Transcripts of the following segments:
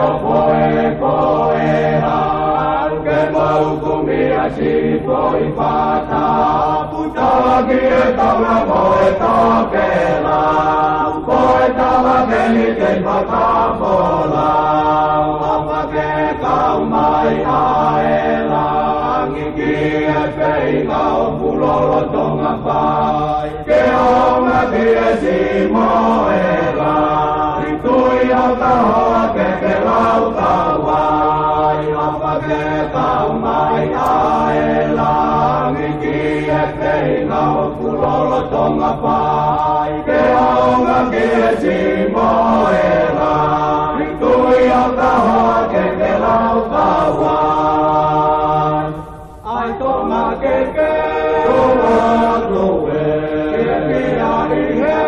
o poe poera, che maukumia si poi fata, puta che tava moe tokela, poi tava beni che fata vola, apa che kaumai aela, ngiki e feiga o pulolo tonga pai, che oma tie si moela. Tui alta hoa ke lauta wai, apa ke kaumai aela, ngiki e peina o kulolo tonga pai, ke aonga ke si moela, tui alta hoa ke lauta wai, ai tonga ke tua tue, ke pia i he,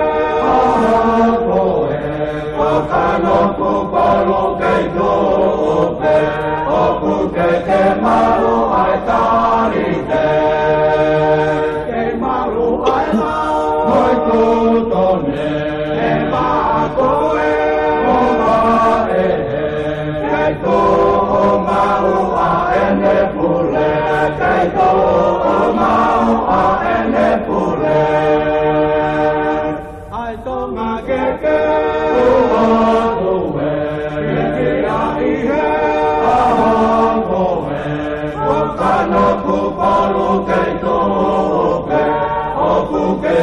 Kano kupalo kei tope, oku ke maru ai tarite. Kei maru ai lau, moi kutone, e makoe, o mae, kei to o mau a ene pule, kei to o mau a ene pule. Ai tonga ke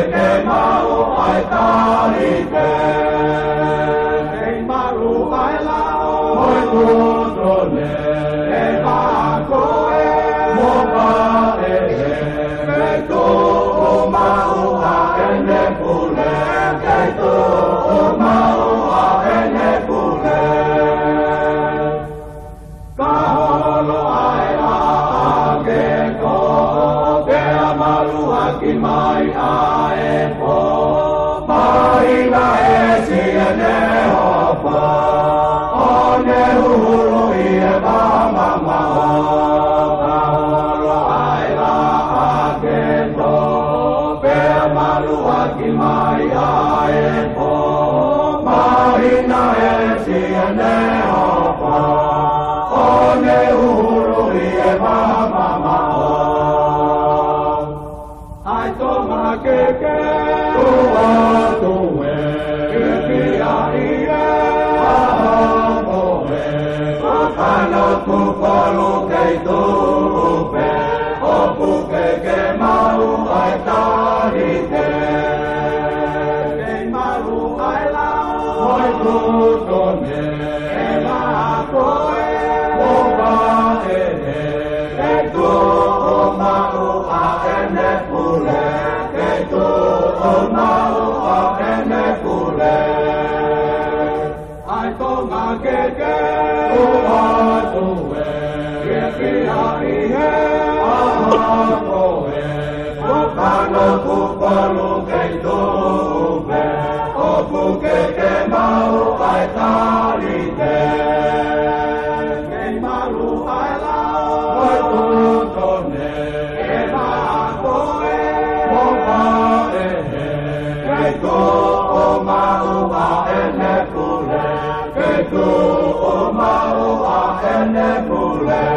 Ke mau ai tarite, ke maru ai lao, moi kutone, e makoe, mo pae, ke to o mau a ene pule, ke to o mau a ene pule. Ka holo ai a ke ko, ke amaru aki mai ae po, maina e si ene hopo, one uhuru i e mama mao, ka holo ai la ake to, pe amaru aki mai ae po, maina e si ene hopo, one uhuru i e mama mao. Ai toma ke tua tue, ke pia i e ahoe, o kano kupolo kei tupe, o puke ke mau ai tarite. Kei maru ai lau, moi kutone, e makoe, o pae, ke tu o mau a ene pule, ke tu o mau a ene pule. Ai tonga ke ua tue, ke pia i he ahoe, o kano kupalo kei tupe, o puke ke mau ai tarite. Kei maru ai lau, moi kutone, e makoe, o pae, ke tu o mau a ene pule, ke tu o mau a ene pule.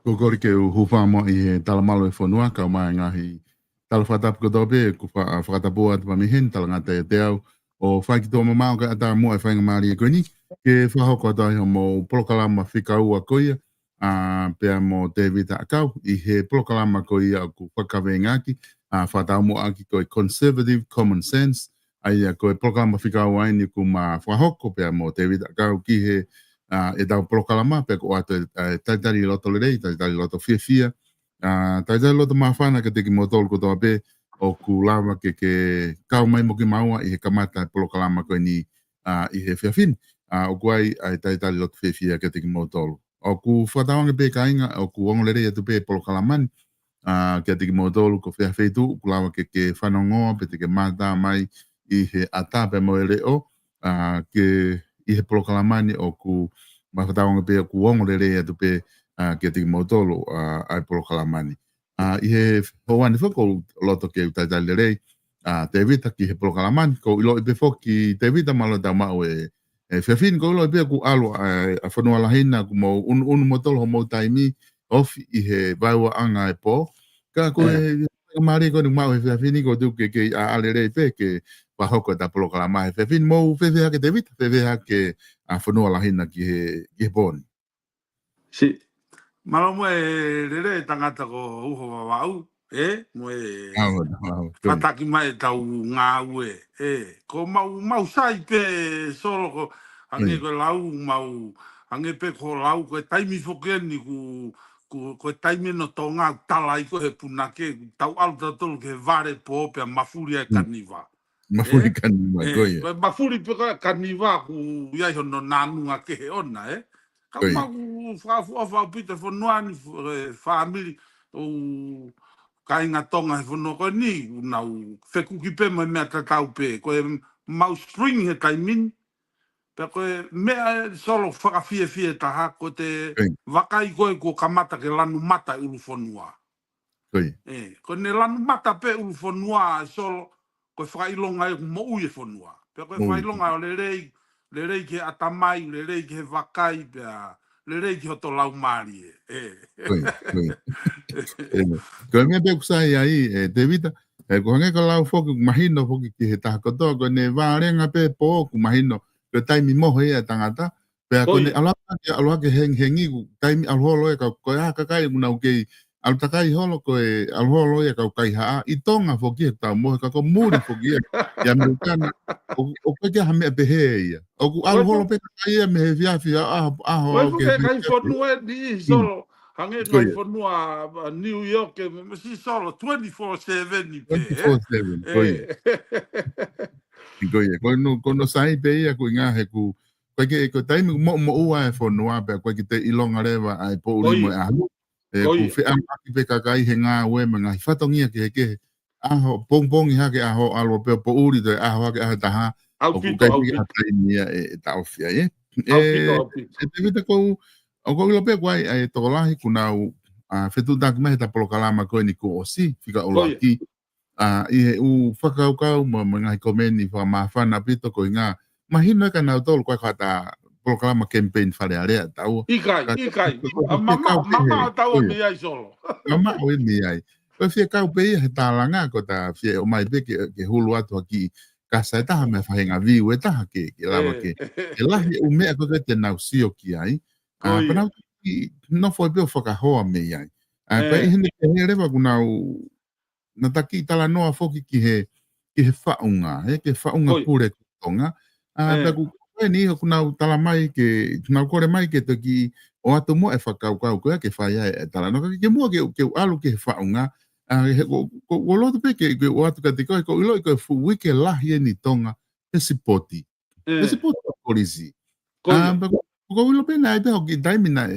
Kokori ke u hufa mo i he talamalo e whanua ka o mai ngahi talawhatapu kotope ku whakatapu atu pamihen talangata e te au o whaikitoa mamao ka ata mua e whainga maari e koini ke whahoko ata iho mo polokalama whikaua koia pia mo David Akau i he polokalama koia ku whakawe ngaki whatau mo aki koe conservative common sense ai koe polokalama whikaua aini ku ma whahoko pia mo David Akau ki he e tau prokalama pe ko atu taitari loto lerei, taitari loto fia, taitari loto mawhana ka teki motol ko toa pe o ku lava ke kau mai mo ki maua i he kamata prokalama ko ni i he fiafin, o kuai ai taitari loto fia ka teki motol. O ku whatawange pe kainga, o ku ongo lerei atu pe prokalamani, ke te ki motolu ko fea feitu ku lawa ke whanongoa pe te ke mata mai i he ata pe mo reo ke i he polokalamani o ku mawhataonga pe ku ongo re atu pe ke te ki motolu ai polokalamani. I he hoani whako loto ke utaitai le rei te vita ki he polokalamani ko ilo i pe foki te vita malo tau mau e whiawhini ko ilo i pe ku alo a whanua lahina ku mo unu motolo ho mo taimi ofi i he vaua anga e po. Ka koe mari ko ni mau he whiawhini ko tu ke a ale rei pe ke wahoko ta polokalama he whiawhini mo whiawhia ke te vita whiawhia ke a whanua lahina ki he poni. Si. Malo mo rere tangata ko uho wawau, mo pataki mai tau ngā ue, ko mau sai pe solo ko ange ko lau mau ange pe ko lau ko taimi fokeni ko taimi no tonga talai ko he punake tau alta tolu ke vare po pe mafuri e kaniva. Mafuri kaniva, koe. Ko mafuri pe kaniva ku ia hono nanunga ke he ona, Ka mau whaafuafa pita whanuani whaamiri o kainga tonga he whanua koe ni nau whekuki pe mai mea tatau pe koe mau spring he taimini pe koe mea solo whakawhia taha ko te wakai koe ko kamata ke lanu mata ulu whanua ko ne lanu mata pe ulu whanua solo koe whakailonga e mo ui e whanua pe koe whakailonga o le rei ke atamai, le rei ke wakai, le rei ke hoto lau maari Koe mea pe kusai ai, te vita, ko hange ka lau foki mahino foki ki he taha kotoa, ko ne vārenga pe po ku mahino, ko taimi moho ia tangata, pe ko ne aloha ke hengi, taimi alholo e ka koe kakai unau kei, alutakai holo koe alholo e ka kai haa, i tonga foki he tau moho, ka ko muri foki ia amerikani, o koe kia hame pehe ia. O ku alholo pe kakai ia me he viafi aho. Koe fuke kai whanua ni solo, hange kai whanua New York, si solo 24/7 ni pe. 24/7, koe. Koe no sai pe ia koe ngā he ku, koe ke taimi mo ua e whanua pe, koe ki te ilonga rewa ai po urimo e ahu. Ku whiamaki pe kakai he ngā ue me ngā hifatongia ke he ke aho, pongpongi hake aho alo pe po uri te aho hake aho taha. O ku kai pika taimi ia e taofia, e? Te vita kou, o kou ilo pe kuai ai tokolahi kunau whetu taki mehe ta polokalama koe ni ko osi, whika olo aki. I he u whakaukau ma ngahi komeni whamawhana pito ko i ngā mahino e ka nau tolu koe kata polokalama campaign whare area tau. Ikai. Mama tau mi ai solo. Mama o mi ai. Koe whia kau pe ia he tālanga ko ta whia o mai pe ke hulu atu aki kasa e taha mea whahenga viu e taha ke lawa ke. E lahi u mea koe te nau sio ki ai. Panau ki nofo e peo whakahoa me ai. Pa i hene ke he rewa kunau na taki tala noa foki ki he whaunga, ke whaunga pure kutonga. Pea ku koe ni ho kunau tala mai ke, kunau kore mai ke te ki o atu mo e whakaukau koe ke whaia e tala noa. Ke mua ke alu ke he whaunga, ko loto pe ke o atu ka te koe, ko ilo i koe fuwike lahi e ni tonga, he sipoti. He sipoti o korisi. Ko ilo pe na e pe hoki taimi na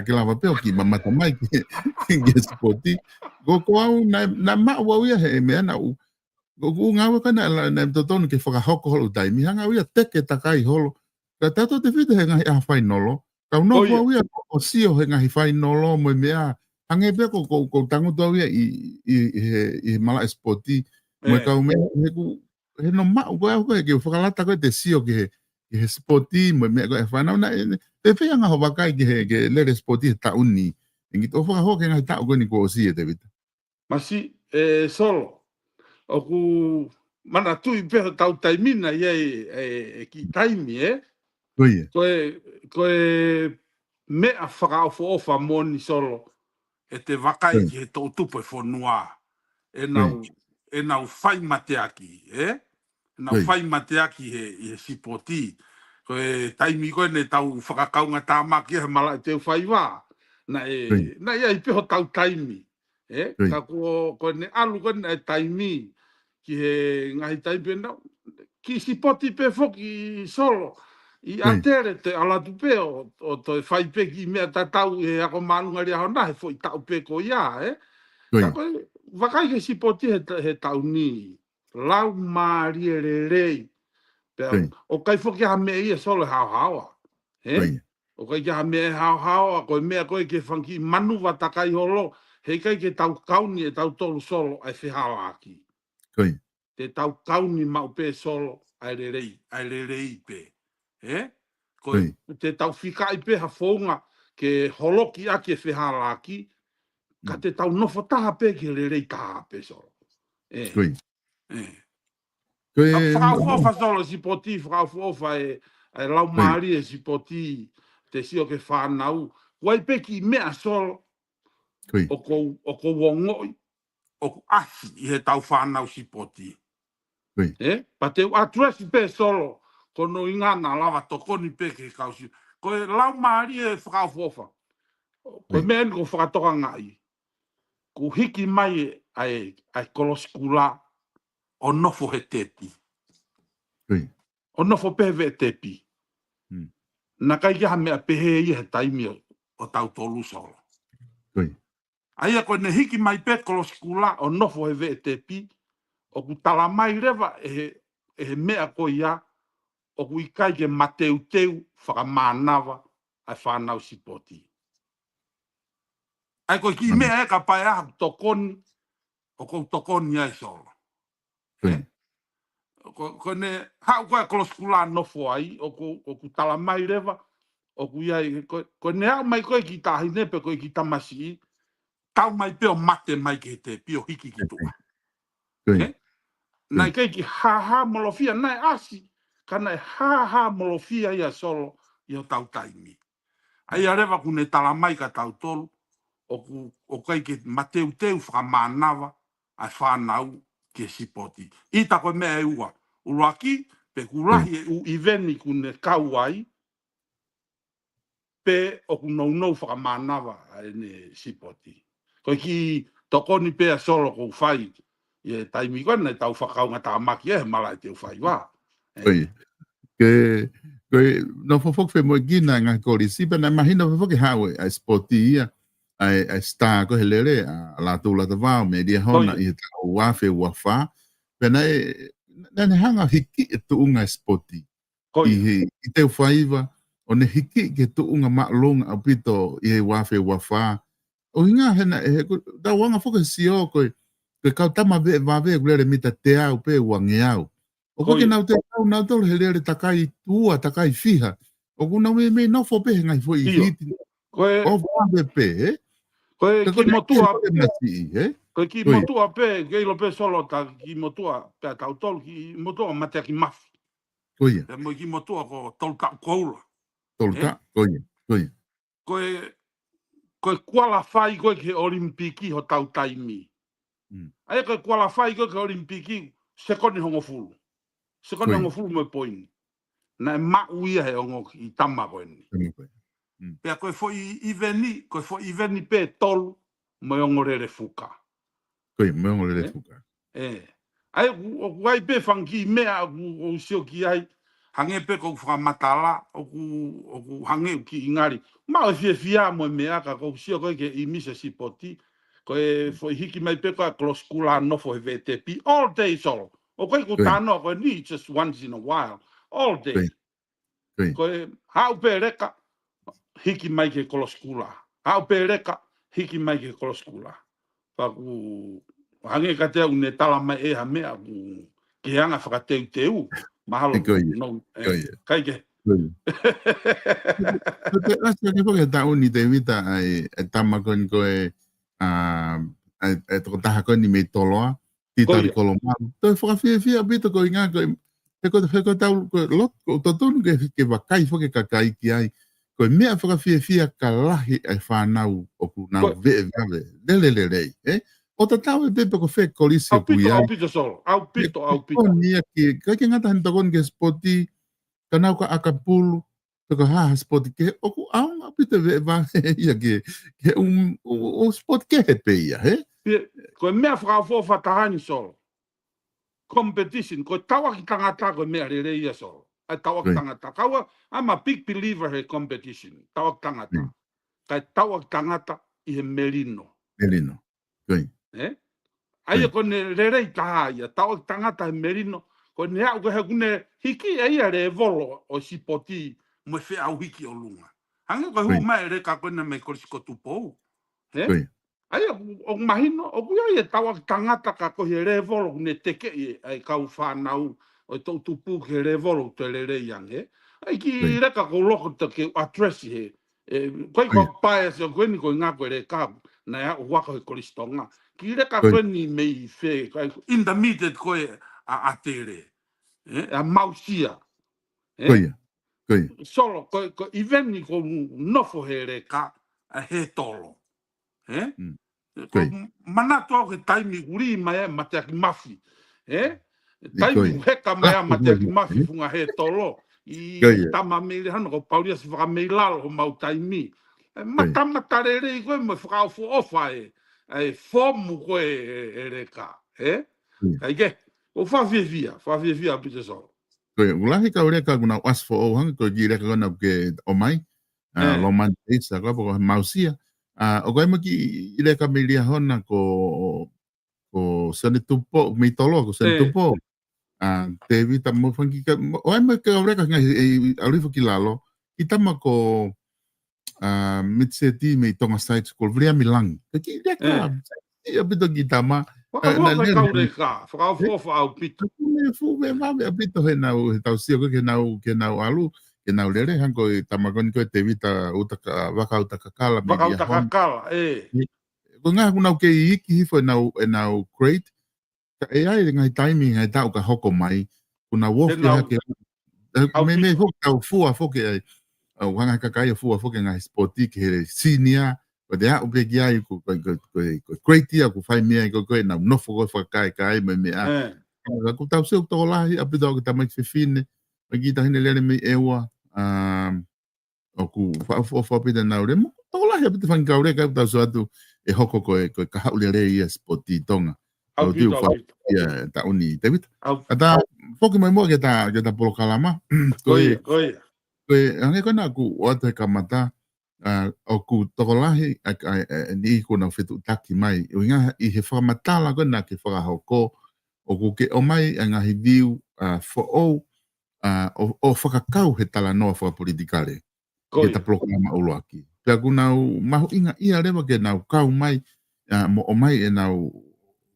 ke lava pe hoki mamata mai ke sipoti. Ko au na maua uia he mea na u ngawa kana na totonu ke whakahoko holo taimi hanga uia teke takai holo ka tato te whita he ngahi a whainolo ka unofua uia o sio he ngahi whainolo mo mea hange pia ko tangutua uia i mala espoti mo ka umea he no mau koe au koe ke whakalata koe te sio ke he spoti mo mea koe whanau na te whea ngaho wakai ke lere spoti he tauni ngito whakahoke ngahi tau koe ni ko o si e te vita. Masi solo o ku mana tui pe tau taimina ye ki taimi koe me a whakaofo ofa moni solo e te wakai ki he tau tupo e whanua e nau whai mateaki nau whai mateaki he sipoti koe taimi koe ne tau whakakaunga tāmaki he mala e teu whai wā na ia i peho tau taimi ka ko ne alu ko ne taimi ki he ngai taimi na ki sipoti pe foki solo i atere te ala tu pe o to fai pe ki me tatau e ako malunga ria hona he foi tau pe ko ia Ka koe wakai ke sipoti he tauni lau marie rei. O kai foki ha me ia solo hao. O kai ha me hao ko me ko ke fanki manu wa takai holo he kai ke tau kauni e tau tolu solo ai whihawa aki. Te tau kauni mau pe solo ai rei pe. Ko te tau whikai pe ha whaunga ke holoki aki e whihawa aki ka te tau nofo taha pe ke rei taha pe solo. Whakaufofa solo si poti, whakaufofa e lau maari e si poti te sio ke whanau. Wai peki mea solo o ko wongoi o ko ahi i he tau whanau si poti. Pa te atuasi pe solo kono ingana lawa tokoni pe ke kausi. Ko e lau maari e whakaufofa. Ko mea ni ko whakatoka ngai. Ko hiki mai ai koloskula o nofo he teti. O nofo pehe tepi. Na kai kia mea pehe i he taimi o tau tolu solo. Aia koe ne hiki mai pe koloskula o nofo he vee tepi, o ku tala mai rewa e mea koe ia, o ku ikai ke mateu whakamānawa ai whanau sipoti. Ai koe ki mea ka pai aha tokoni, o kou tokoni ai solo. Ko ne hau koe koloskula nofo ai, o ku tala mai rewa, o ku iai, ko ne hau mai koe ki tahi nepe koe ki tamasi, tau mai peo mate mai ke te pio hiki ki tua. Nai kei ki ha molofia, nai asi, ka nai ha molofia ia solo i o tau taimi. Ai a rewa ku ne tala mai ka tau tolu, o kei ke mateu whakamānawa, ai whanau ke sipoti. Ita koe mea e ua. Uruaki, pe kulahi e u iveni ku ne kauai, pe o ku nou whakamānawa ai ne sipoti. Koe ki tokoni pea solo kou whai, e taimi koe nei tau whakaunga tā maki e malai te whai wā. Koe no fofok fe mo gina ngā kori sipa na mahina fofok e hawe a spoti ia ai star ko helere a la tu la tavao me dia hona i tau wafe wafa pena na ne hanga hiki e tu unga spoti i te whaiva o ne hiki ke tu unga maalonga a pito i he wafe wafa o hinga hena e da wanga foka sio koe kau tama ve kulere mita te au pe wangi au o koe nau te nau tolu helere takai tua takai fiha o kuna me no fo pe ngai fo i hiti o vabe pe koe ki motua koe ki motua pe kei lo pe solo ta ki motua pe tau tolu ki motua matea ki mafi koe e mo ki motua ko tolka koula koe kuala whai koe ke olimpiki ho tau taimi ai koe kuala whai koe ke olimpiki sekoni hongo fulu sekoni hongo fulu mo poini na mauia he ongo i tama koe ni. Pea koe fo iveni pe tolu mo ongo rere fuka. Koe mo ongo rere fuka. Ai wai pe whanki mea o sio ki ai hange pe kou whamatala o ku hange ki ingari. Mao e fia mo mea ka kou sio koe ke i misa sipoti koe fo hiki mai pe koe kloskula nofo he VTP all day solo. O koe ku tano koe ni just once in a while. All day. Koe hau pe reka hiki mai ke koloskula. Hau pe reka hiki mai ke koloskula. Paku hange ka te une tala mai e ha mea ku ke hanga whakateu. Mahalo. Kai ke. Asa ke poke ta uni te vita ai tamakon koe e toko taha koe ni me toloa. Titari kolomau. Toi whakawhiawhia bita koe ngā koe Heko tau lot ko tonu ke wakai fo ke kakai ki ai ko mea whakawhiawhia ka lahi ai whanau o ku nau ve lelelelei o ta tau e pepe ko whe kolisi o kui ai au pito solo au pito o nia ki kai ke ngata hani takon ke spoti ka nau ka akapulu ka haha spoti ke o ku au au pito ve vave ia ke o spoti ke he pe ia ko mea whakawhiawhia tahani solo competition ko tawa ki tangata ko mea re ia so ai tawa ki tangata kawa I'm a big believer in competition tawa ki tangata kai tawa ki tangata i he merino Ai ko ne rei ta ia tau tangata merino ko ne au ko ne hiki ai re volo o sipoti mo fe au hiki o lunga. Hanga ko hu mai re ka ko na me ko tupo. Ai o mahino o ku ia tau tangata ka ko re volo ne teke ai ka u fa nau o to tupu ke re volo te re yang ai ki re ka ko loko te ke address he ko pa se ko ni ko nga ko re ka na ya o wa ko kristonga ki re ka ko ni me fe intermediate ko a tere a mausia solo ko even ni ko no fo here ka a he tolo ko mana to ke taimi uri mai mate ki mafi taimi heka mai mate ki mafi funga he tolo I tama me le hano ko pauria se whaka me lalo ho mau taimi matama tarere ko mo whaka fo ofa ai fomu ko reka ai ke o fa via pite so ulahi ka ore ka guna asfo o hang ko gi reka na ke o mai lo man isa ko ko mausia o ko ki ile ka me lia hona ko sane tupo me tolo ko sane tupo te vita mo fangi ka o ai me ka ore ka ngai alifo ki lalo itama ko mitseti me tonga site ko vria milang ki reka ia bito gitama Whakawhawha pito. Me mame a pito he nau tau sia ko ke nau alu ke nau lere hanko i tamakoni ko te vita utaka waka utaka kala me Waka utaka kala ko ngā kunau ke I iki hifo nau great ka e ai ngai timing ngai tau ka hoko mai kuna wofi hake me hoko tau fua foke ai wanga kakai fua foke ngai sporti ke he senior o te a upe ki ai ko great ia ko fai mea ko na nofo ko whakai me mea ko tau se to lahi a pito ko tamai fifine ma gita hine lere me ewa o ku fa pita na ore mo to lahi a pito fan kaure ka tau so atu e hoko ko ka haulere ia spoti tonga au tiu fa ia ta uni David ata foki mai mo ke ta polo kalama ko ange kona ku o te kamata o ku tokolahi ni ko na fitu taki mai o nga I he whamatala ko na ke whakahoko o ku ke o mai anga hi viu fo o whakakau he tala noa whakapolitikare ke ta proklama ulo aki pia ku nau mahu inga ia rewa ke nau kau mai mo o mai e nau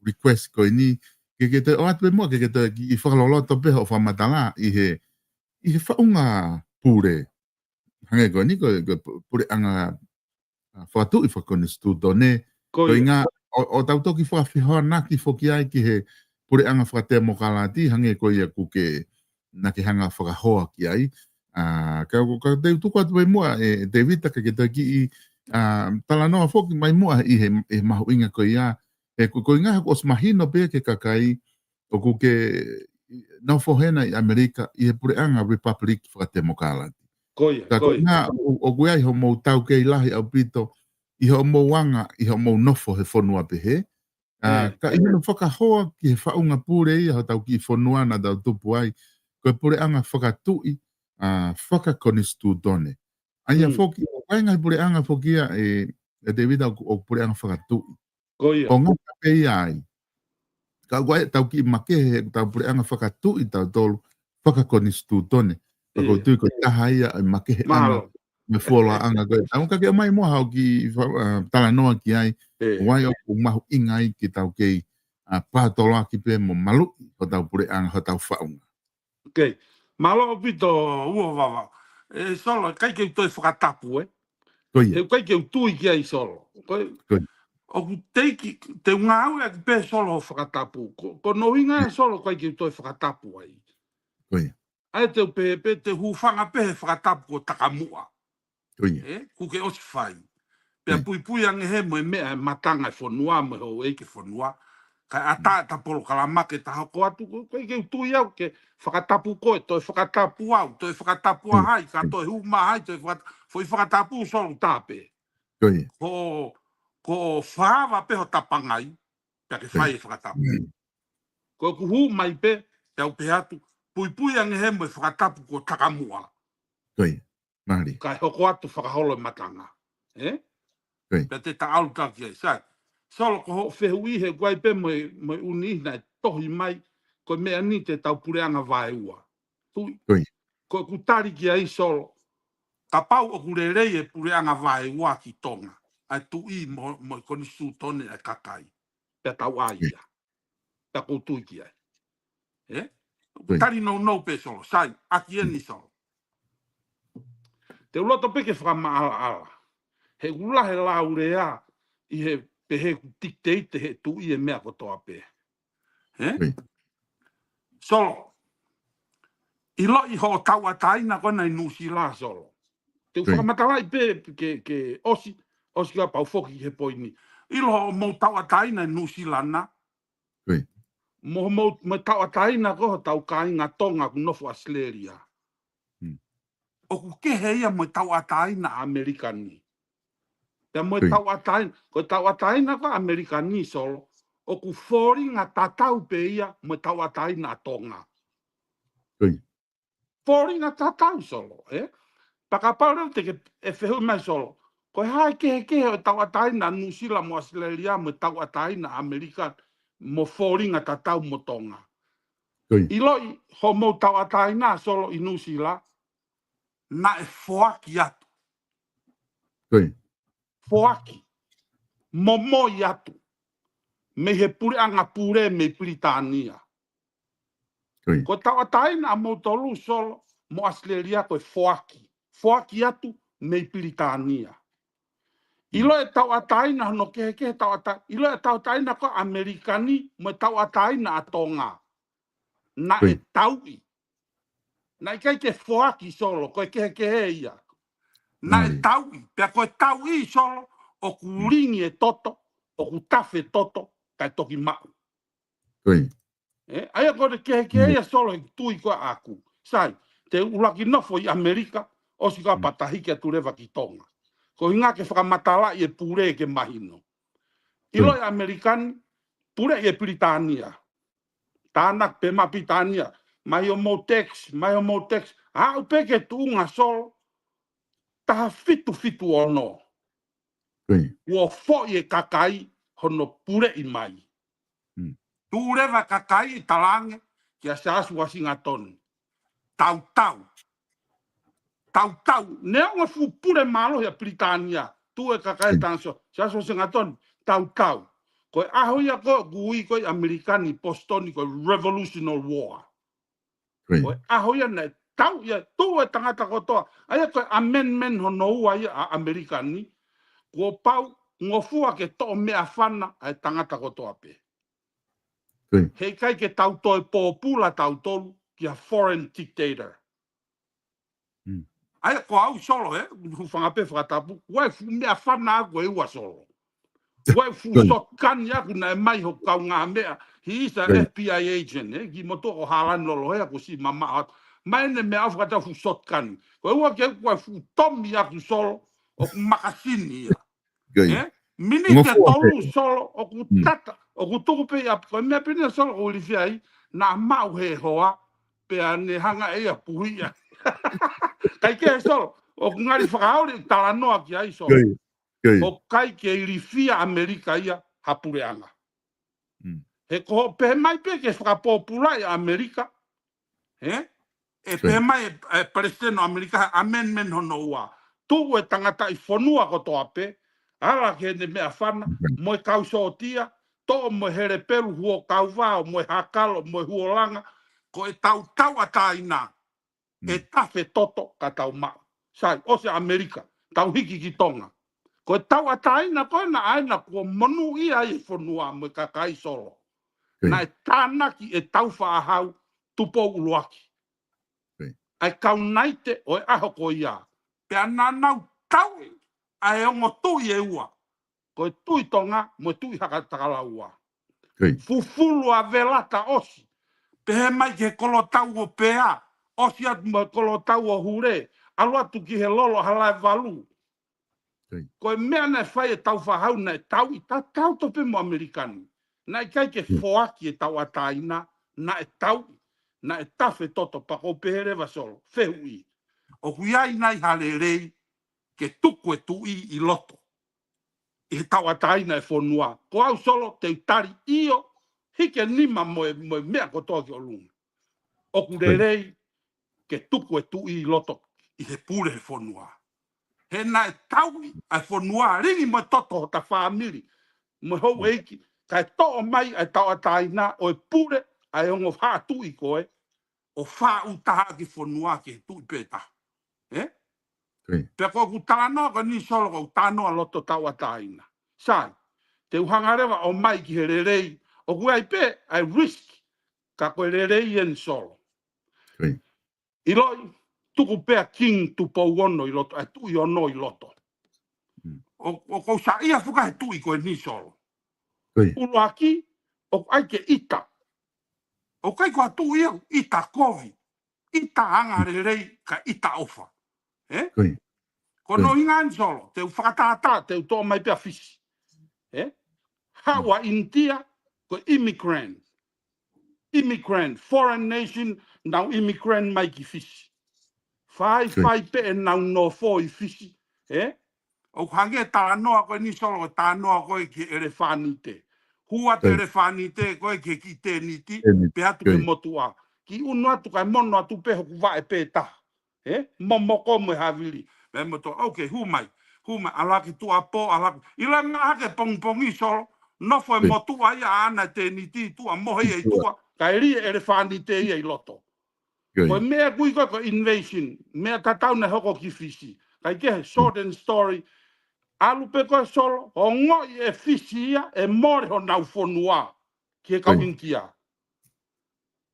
request ko ni ke te o atu mo ke te I whakaloloto peho o whamatala I he whaunga pure hange ko ni ko pure anga whatu I whakonistu tone ko inga o tau toki whawhihoa naki whoki ai ki he pure anga whakate mo kalati hange ko ia kuke na ke hanga whakahoa ki ai ka te tuku atu mai mua te vita ka ke te ki tala noa whoki mai mua I he mahu inga ko ia ko inga hako os mahino pe ke kakai o kuke nau whohena I Amerika I he pure anga Republic whakate mo kalati ka nga o guai ho mo tau ke ilahi au pito I ho mo wanga I ho mo nofo he whonua pehe ka ino whakahoa ki he whaunga pure I ho tau ki whonua na tau tupu ai ko pure anga whakatui whakakonistu tone aia whoki ai ngai pure anga whokia te vida o pure anga whakatui o ngata pe ai ka guai tau ki make he tau pure anga whakatui tau tolu whakakonistu tone ko tu ko tahai ai make anga me fola anga ko au ka ke mai mo hau ki tala noa ki ai wai o mahu ingai ki tau ke pa tola ki pe mo malu ko tau pure anga ho tau faunga malo pito ua wawa solo kai ke toi whakatapu kai ke tui ki ai solo o ku teiki te ngau e pe solo whakatapu ko no inga solo kai ke toi whakatapu ai ai te pe te hufanga pe whakatapu ko takamua ku ke osi whai pe pui ange he mo me matanga whonua mo ho ke whonua ka ata ta polo kalamake ta hoko atu ko ke tui au ke whakatapu ko toi whakatapu au toi whakatapu hai ka toi huma hai toi foi whakatapu solo tape ko whaava pe ho tapangai pe ke whai whakatapu ko ku hu mai pe au pe atu pui ange he mo whakatapu ko takamua ka hoko atu whakaholo matanga pe te ta alu taki ai sai Solo ko fehui he guai pe mo uni na tohi mai ko me ani te tau pureanga vai ua. Tui. Ko kutari ki ai solo. Ka pau o kurerei e pureanga vai ua ki tonga. Ai tui mo koni su tone ai kakai. Pe tau aia. Pe kutui ki ai. Eh? Kutari no pe solo. Sai, aki eni solo. Te uloto peke whakama ala. He ula he laurea i he pehe tikteite he tui e mea kotoa pe. Solo. I lo i ho tau ataina kona i nusi la solo. Te whakamatalai pe ke osi ka pau foki he poini. I lo mo tau ataina i nusi lana. Mo tau ataina ko tau kainga tonga ku nofu asleria. O ku ke heia mo tau ataina Amerikani. Te mo tau ataina, ko tau ataina ko Amerikani solo. O ku fori nga tatau pe ia mo tau ataina tonga. Fori nga tatau solo, Pakapau te ke e whehu mai solo. Ko hai ke o tau ataina Nusila mo Australia mo tau ataina Amerika mo fori nga tatau mo tonga. I loi ho mo tau ataina solo i Nusila na e foaki atu. Foaki. Momo atu. Me he pure anga pure me Britania. Ko tau ataina mo tolu solo mo Australia ko e foaki. Foaki atu me Britania. Ilo e tau ataina no ke tau ataina. Ilo e tau ataina ko Amerikani mo tau ataina a tonga. Na e taui. Na i kai ke foaki solo ko e ke ia. Na e taui. Pea ko e taui solo o ku ringi e toto, o ku tafe toto, kai toki mau. Aia ko de ke ia solo e tui ko aku. Sai, te ulaki nofo i Amerika, o si ka patahiki a turewa ki tonga. Ko inga ke whakamatala i e pure ke mahino. Ilo e Amerikani, pure i e Britania. Tānak pe ma Britania. Mai o Motex. A upe ke tuunga solo, taha fitu ono. Ua fo i e kakai, hono pure i mai. Turewa kakai i talange, ki a sasu wasinga tonu. Tau. Nea unga fu pure malo ya Britania. Tu e kakai tanso. Sasu wasinga tonu. Tau. Koe aho ia ko gui koe Amerikani postoni koe Revolutionary War. Koe aho ia nei tau ia tu e tangata kotoa. Aia koe amendment hono ua ia a Amerikani. Ko pau ngofua ke to mea whana ai tangata kotoa pe. Hei kai ke tau toi pōpula tau tolu ki a foreign dictator. Aia ko au solo, whangape whakatapu, wai fu mea whana ako e ua solo. Wai fu sotkan yaku na e mai ho kau ngā mea. He is an FBI agent, ki moto o halan lolo hea ko si mama at. Mai ne mea whakata fu sotkan. Ko e ua ke wai fu tomi yaku solo o ku makasini ia. Mini te tolu solo o ku tata. O ku tuku pe ia, ko mea pene solo o lifiai, na mau he hoa, pe ane hanga e a puhi ia. Kai ke solo, o ku ngari whakaori talanoa ki ai solo. O kai ke ilifia Amerika ia hapureanga. He ko pe mai pe ke whakapopula i Amerika. E pe mai presidente Amerika amendment hono ua. Tu e tangata i whanua ko toa pe. Ala ke ne mea whana, mo e kausootia, to mo here peru huo kauvao, mo e hakalo, mo e huolanga, ko e tau ataina. E tafe toto ka tau maa. Sai, o se Amerika, tau hiki ki tonga. Ko e tau ataina koe na aina kua monu ia i whanua mo e kakai solo. Na e tānaki e tau whaahau tupo uluaki. Ai kaunaite o e aho ko ia. Pea nanau tau ai ongo tui e ua. Ko e tui tonga mo e tui hakatakala ua. Fufulu a velata osi. Pehe mai ke kolotau o pea. Osi atu mo kolotau o hure. Alu atu ki he lolo halai valu. Ko e mea nei whai e tau whahau nei tau i tau tope mo Amerikani. Na i kai ke foaki e tau ataina. Na e tau. Na e tafe toto pako pehere vasolo. Fehui. O huiai nai hale rei ke tuku e tui i loto. I he tau ataina e whonua. Ko au solo te utari io, hike nima mo mea kotoa ki o lunga. O kurerei, ke tuku e tui I loto, I he pure he whonua. He na e taui ai whonua, ringi mo toto ta whaamiri. Mo hou eiki, ka e toa mai ai tau ataina, o e pure, ai ongo wha tui koe, o wha utaha ki whonua ki he tui pēta. Pea ko ku tānoa ka ni solo ko tānoa loto tau ataina. Sai, te uhangarewa o mai ki he rerei, o kuai pe ai risk ka koe rerei en solo. I loi, tuku pea king tu pou ono I loto, ai tui ono I loto. O kou sa ia fuka he tui koe ni solo. Ulo aki, o ai ke ita. O kai koa tui iau, ita kovi. Ita anga rerei ka ita ofa. Ko no ingan solo, te whakatata, te utoa mai pia fisi. Hawa India, ko immigrant. Immigrant, foreign nation, now immigrant mai ki fisi. Fai pe e nau no fo I fisi. O hange tānoa koe ni solo, tānoa koe ki elefanite. Hua te elefanite koe ki ki te niti, pe atu ke motua. Ki unu atu kai mono atu pe hoku vae pe ta. Momoko me havili. Me moto, okay, humai, alaki tua po, alaki. Ila ngā ke pongpongi solo, no foi motua ia ana te niti tua, mohe ei tua, kai rie elefanite ia I loto. Koe mea kui koe ko invasion, mea tatau ne hoko ki fisi. Kai ke short and story, alu pe koe solo, o ngoi e fisi ia, e more ho nau whonua, ki e kau inkia.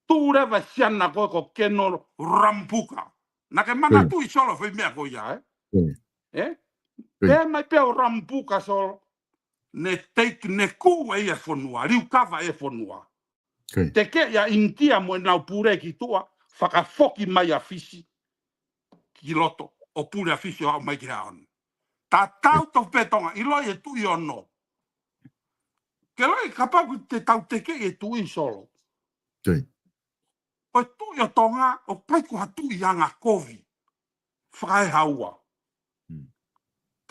Tūrewa siana koe ko keno rampuka. Na ke mana tui solo whi mea koe ia, Pea mai pea o rampuka solo, ne ku e ia whonua, riu kawa e whonua. Te ke ia intia mo e nau pure ki tua, whakafoki mai a fisi, ki loto, o pure a fisi o au mai ki haon. Ta tau tau petonga, I loi e tui ono. Ke loi kapaku te tau te ke e tui solo. O tui o tonga, o pai kua tui anga kovi. Whakae haua.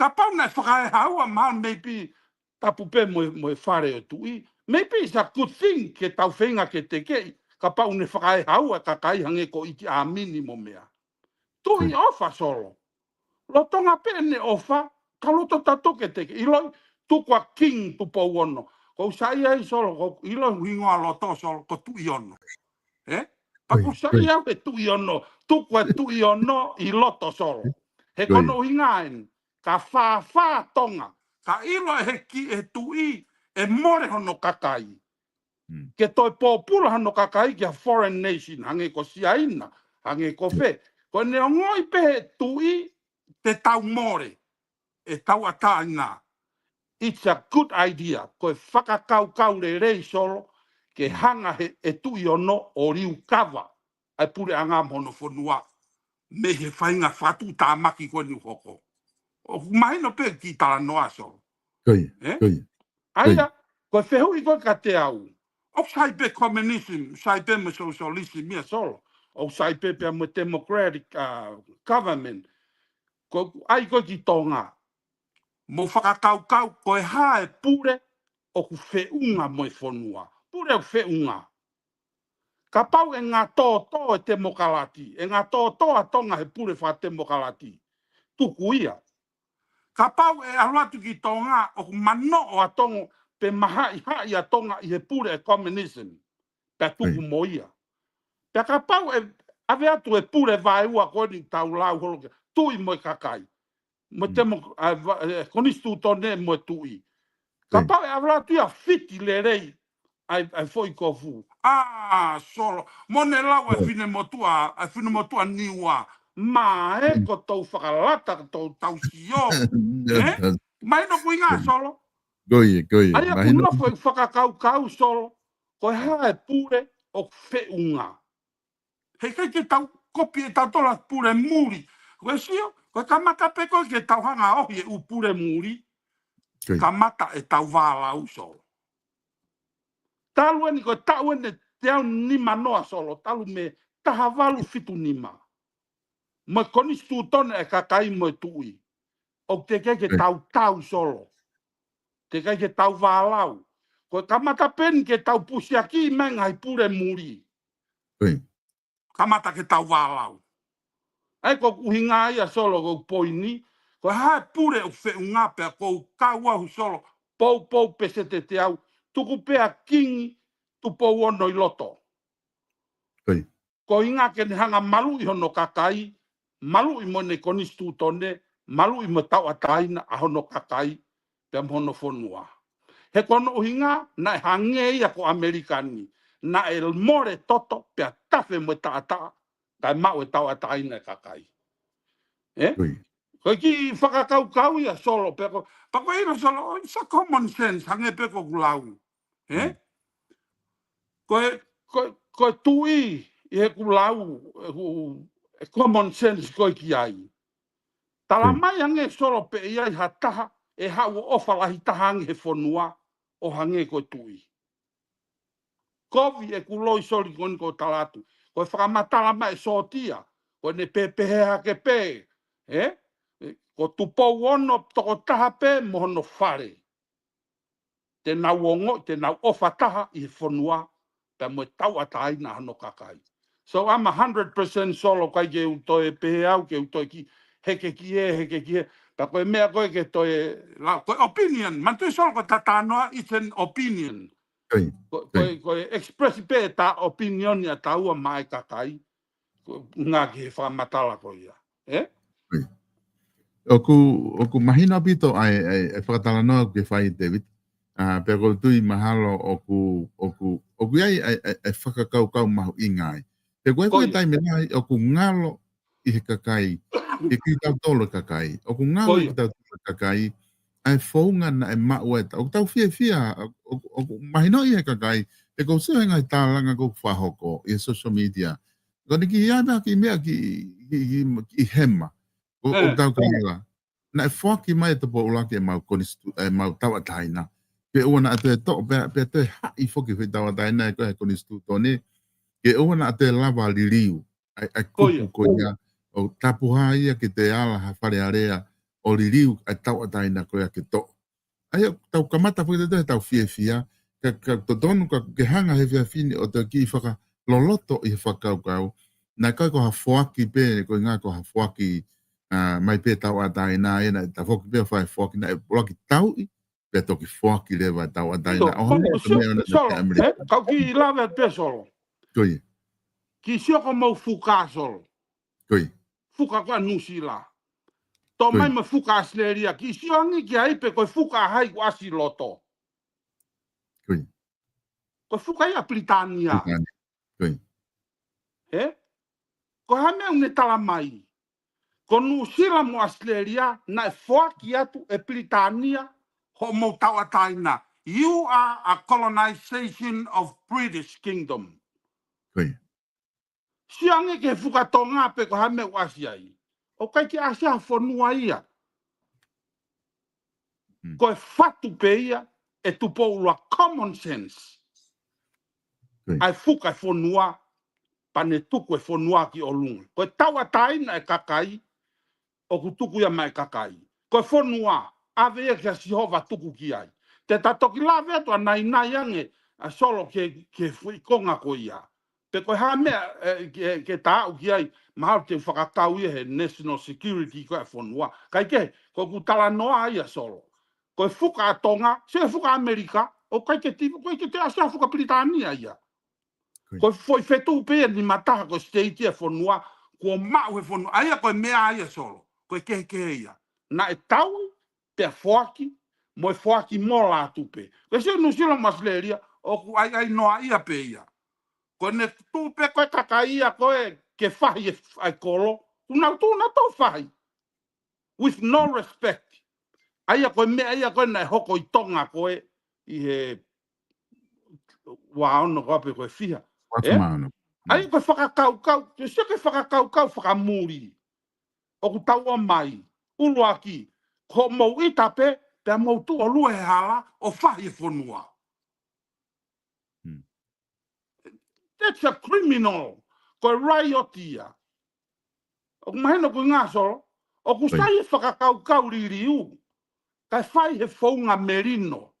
Ta pau nei whakae haua, maa maybe tapu pe mo e whare o tui. Maybe it's a good thing ke tau whenga ke te kei. Ka pau ne whakae haua ka kai hange ko iti a minimo mea. Tui ofa solo. Lo tonga pe ne ofa, ka loto tato ke te kei. I loi tukua king tu pou ono. Ko sai ai solo, I loi hingoa loto solo, ko tui ono. Paku sai au e tui ono, tukua tui ono I loto solo. He kono hingaen, ka wha tonga, ka ilo he ki e tui, e more hono kakai. Ke toi pōpura hono kakai ki a foreign nation, hange ko siaina, hange ko whe. Ko ne ngoi pe tui, te tau more, e tau ataina. It's a good idea, ko e whakakau le rei solo, ke hanga he e tui ono o riu kawa, ai pure anga mono whonua, me he whainga whatu tā maki ko ni hoko. O mahino pe ki tala noa solo. Aia, ko whehui ko ka te au. O sai pe communism, sai pe me socialism mea solo. O sai pe pe me democratic government. Ko ai ko ki tonga. Mo whakakau ko e hae pure o ku whiunga mo e whonua. Pure o whiunga. Ka pau e ngā tō e demokalati. E ngā tō a tonga he pure wha demokalati. Tuku ia. Ka pau e aruatu ki tonga o mano o a tongo pe mahai hai a tonga I he pure e communism. Pea tuku mo ia. Pea ka pau e ave atu e pure vai ua koni tau lau holoke. Tui mo e kakai. Mo temo konistu tone mo e tui. Ka pau e aruatu ia fiti le rei. Ai foi kofu. Solo. Mone lau e fine motua niua. Ma e ko tau whakalata ko tau sio. Mai no kuinga solo. Goie. Aia kuna foi whakakau solo. Ko hae pure o whiunga. Hei kei ke tau kopi e tau tola pure muri. Koe sio, koe kamata pe koe ke tau hanga ohi e u pure muri. Kamata e tau wālau solo. Talu eni koe tau ene te au nima noa solo. Talu me taha walu fitu nima. Mo konistu tone e kakai mo e tui. O te keke tau solo. te kai ke tau wālau. Ko kamata pen ke tau pusi aki menga i pure muri. Kamata ke tau wālau. Ai ko uhinga ia solo ko poini, ko ha pure o fe unga pe ko kaua hu solo pou pese te au, tuku pea kingi tu pou ono i loto. Ko inga ke ni hanga malu i hono kakai, malu i mone konistu tone, malu i mo tau ataina a hono kakai, pe hono fonua. He kono uhinga na hange ia ko Amerikani, na el more toto pe tafe mo taata, kai mau e tau ataina kakai. Ko ki whakakau ia solo peko, pako ino solo, it's a common sense, hange peko kulau. Ko tui i he kulau, e common sense ko ki ai. Tala mai hange solo pe iai hataha, e hau ofa lahi tahangi he fonua, o hange ko tui. Kovi e kuloi soli koni ko talatu, ko whakamatala mai sotia, ko ne pepehea ke pe, ko tupou ono toko taha pe mohono whare. Te nau ongo, te nau ofa taha i whanua, pe mo tau ataina hano kakai. So I'm 100% solo kai ke utoe pehe au, ke utoe ki heke ki e, pa koe mea koe ke toe, koe opinion, mantui solo ko tatanoa, it's an opinion. Koe expressi pe ta opinion ia taua mai kakai, ngā ki he whamatala ko ia. Oku mahina pito ai whakatala noa ke whai David. Pero tui mahalo oku iai whakakau mahu ingai. Te koe taime nai oku ngalo i he kakai, i ki tau tolo kakai. Oku ngalo i ki tau tolo kakai, ai whaunga na e maueta. Oku tau fia, oku mahino i he kakai, e kou sewenga i tālanga kou whahoko i social media. Kone ki iana ki mea ki hema. O tau kaila. Na e whaki mai te po ulaki e mau tawataina. Ke uana atu e to, pe atu e hai whoki whi tawataina e koe konistu tone. Ke uana atu e lava liriu. Ai kupu koia. O tapuha ia ki te ala ha whare area. O liriu ai tawataina koe ke to. Ai tau kamata whi te tau fia. Ka tonu ka ke hanga he fia fini o te ki whaka loloto i whakaukau. Na koe ko ha whaki pe, koe ngā ko ha whaki mai pe tau ataina e na ta whoki pe whai whaki na e whaki tau i pe toki whaki lewa tau ataina. Kau ki lawe pe solo. Koi. Ki sioko mau fuka solo. Koi. Fuka kwa nusi la. Tō mai ma fuka asleria. Ki siongi ki haipe koe fuka hai ku asi loto. Koi. Koe fuka ia Britania. Koi. Koe hame une tala mai. Ko Nusila mo Australia na e whaki atu e Britania ho mo tawataina. You are a colonization of British Kingdom. Koi. Siange ke whukatonga pe ko hame wasi ai. O kai ki asia whanua ia. Ko e whatu pe ia e tupo ua common sense. Ai whuka e whanua pane tuku e whanua ki o lunga. Ko e tawataina e kakai o ku tuku ia mai kakai. Ko whanua, ave e kia sihova tuku ki ai. Te tatoki lawe atu a nai ange a solo ke whikonga ko ia. Pe koe ha mea ke tāu ki ai, mahau te whakakau ia he national security ko e whanua. Kai ke, ko ku tala noa ia solo. Ko e whuka atonga, se e whuka Amerika, o kai ke te asia whuka Britania ia. Ko e foi fetu pe ni mataha ko state e whanua, ko mau he whanua. Aia ko e mea ia solo. Koe ke ia. Na e tau te whaki, mo e whaki mo la tupe. Koe se nusila masleria, o ku ai noa ia pe ia. Koe ne tupe koe kaka ia koe ke whahi e ai kolo, tuna tau whahi. With no respect. Aia koe mea ia koe na e hoko i tonga koe i he waono koe koe whiha. Aia koe whakakau, se ke whakakau whakamuri. O ku tau o mai, ulu aki, ko mau itape, pe mau tu o lue hala, o whahi e whanua. That's a criminal. Ko raiotia. O ku maheno ku ngā solo, o ku sai e whakakau ririu. kai fai he founga merino.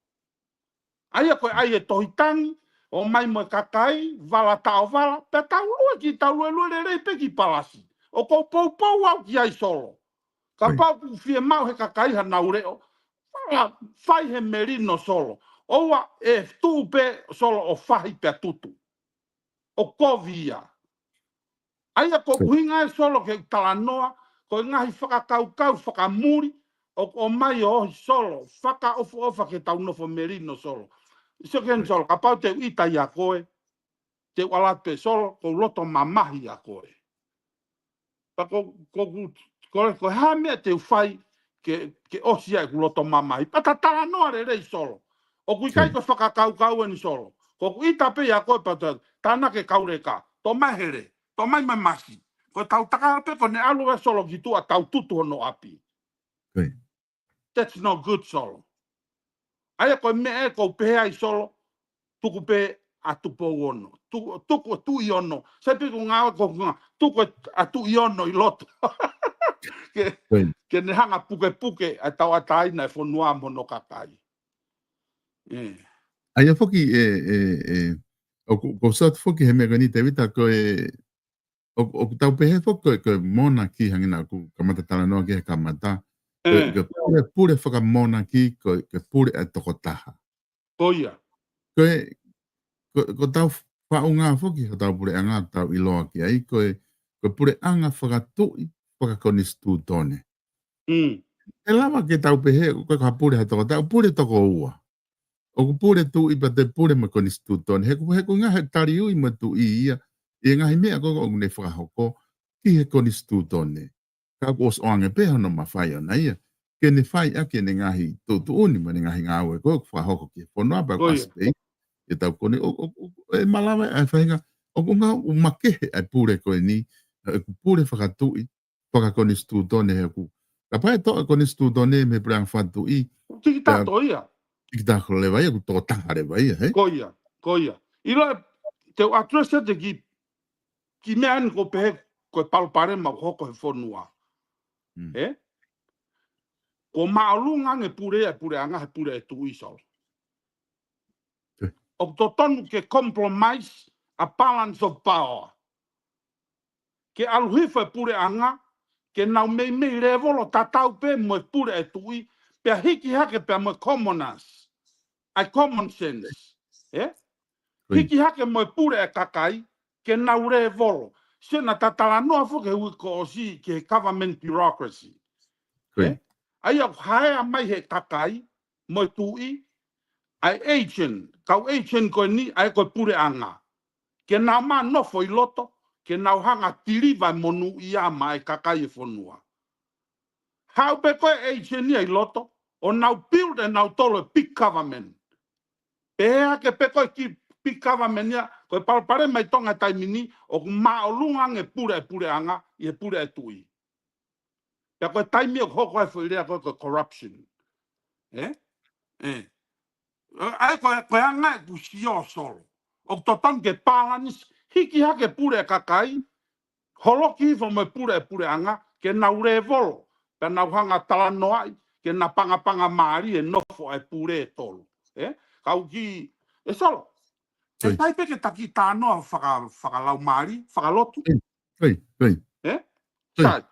Aia koe ai e tohitangi, o mai mo kakai, vala tau vala, pe tau lua ki tau lua le rei pe ki palasi. O kou pou pou au ki ai solo. Ka pau ku fie mau he kakai ha naureo, fai he merino solo. Oua e tu pe solo o fahi pe tutu. O kovia. Aia ko kuinga e solo ke talanoa, ko ngahi whakakau whakamuri, o mai o solo, whaka ofa ke tau nofo merino solo. Iso ken solo, ka pau te ita ia koe, te walat pe solo, ko loto mamahi ia koe. Pa ko hamea te whai ke osia e ku loto mamahi. Pa ta talanoa re rei solo. O kui kai ko whakakau ni solo. Ko ku ita pe ia koe pa tana ke kaureka, to mahere, to mai masi. Ko tau takape ko ne alu e solo ki tua tau tutu no api. That's not good solo. Aia ko me e ko pehea i solo, tuku pe atu po ono. Tuku tu i ono. Sepi ko ngā ko ngā, tuku atu i ono i loto. Ke ne hanga puke a tau ataina e whanua mono kakai. Aia foki ko sot foki he mega ni te vita ko o tau pehe foki ko mona ki hangina ku kamata talanoa ki he kamata. Ke pure whakamona ki ke pure e toko taha. Koia. Ko tau whaunga foki ho tau pure anga tau iloa ki ai ko pure anga whakatui whakakonistu tone. E lama ke tau pehe ko ka pure ha toko tau pure toko ua. O ku pure tu i pa te pure ma konistu tone. He ku ngā he tari ui ma tu i ia. I ngahi mea koko o ne whakahoko ki he konistu tone. Ka ko os oange peha no mawhai ana ia. Ke ne whai ake ne ngahi tu uni ma ne ngahi ngāwe ko whakahoko ki whanua pa ko aspei. E tau kone e malawa e whainga o ngā u makehe ai pure koe ni ku pure whakatui whakakonistu tone he ku. Ka pai toa konistu tone me preang whatu i. Tiki tato ia. Tiki tato le vai, ku tō tahare vai, he? Koia. Ilo te atresa te ki mea ani ko pehe koe palpare ma hoko he whanua. Ko maolunga nge pure anga he pure e tu isol. O to tonu ke compromise a balance of power. Ke aluhifa pure anga, ke nau mei revolo tatau pe mo pure e tui, pe hiki hake pe mo commoners. Ai common sense. Hiki hake mo pure e kakai, ke nau revolo. Sena tatala noa fo ke hui ko osi ke government bureaucracy. Ai au haea mai he kakai, mo tui, ai agent, kau agent koe ni, ai koe pure anga. Ke nau maa nofo i loto, ke nau hanga tiriva monu ia mai kakai e whanua. Hau pe koe agent ni ai loto, o nau build e nau tolo big government. Pehea ke pe koe ki big government ia, koe palpare mai tonga taimini, o maa o lunga nge pure anga, i e pure e tui. Pea koe taimi o hoko e whuirea koe corruption. Ai koe anga e kusio solo. O totan ke pālanis, hiki hake pure kakai, holoki fo me pure anga, ke nau revolo, pe nau hanga talanoai, ke na panga maari e nofo e pure e tolu. Kau ki, e solo. E taipe ke taki tānoa whakalau maari, whakalotu. Sai.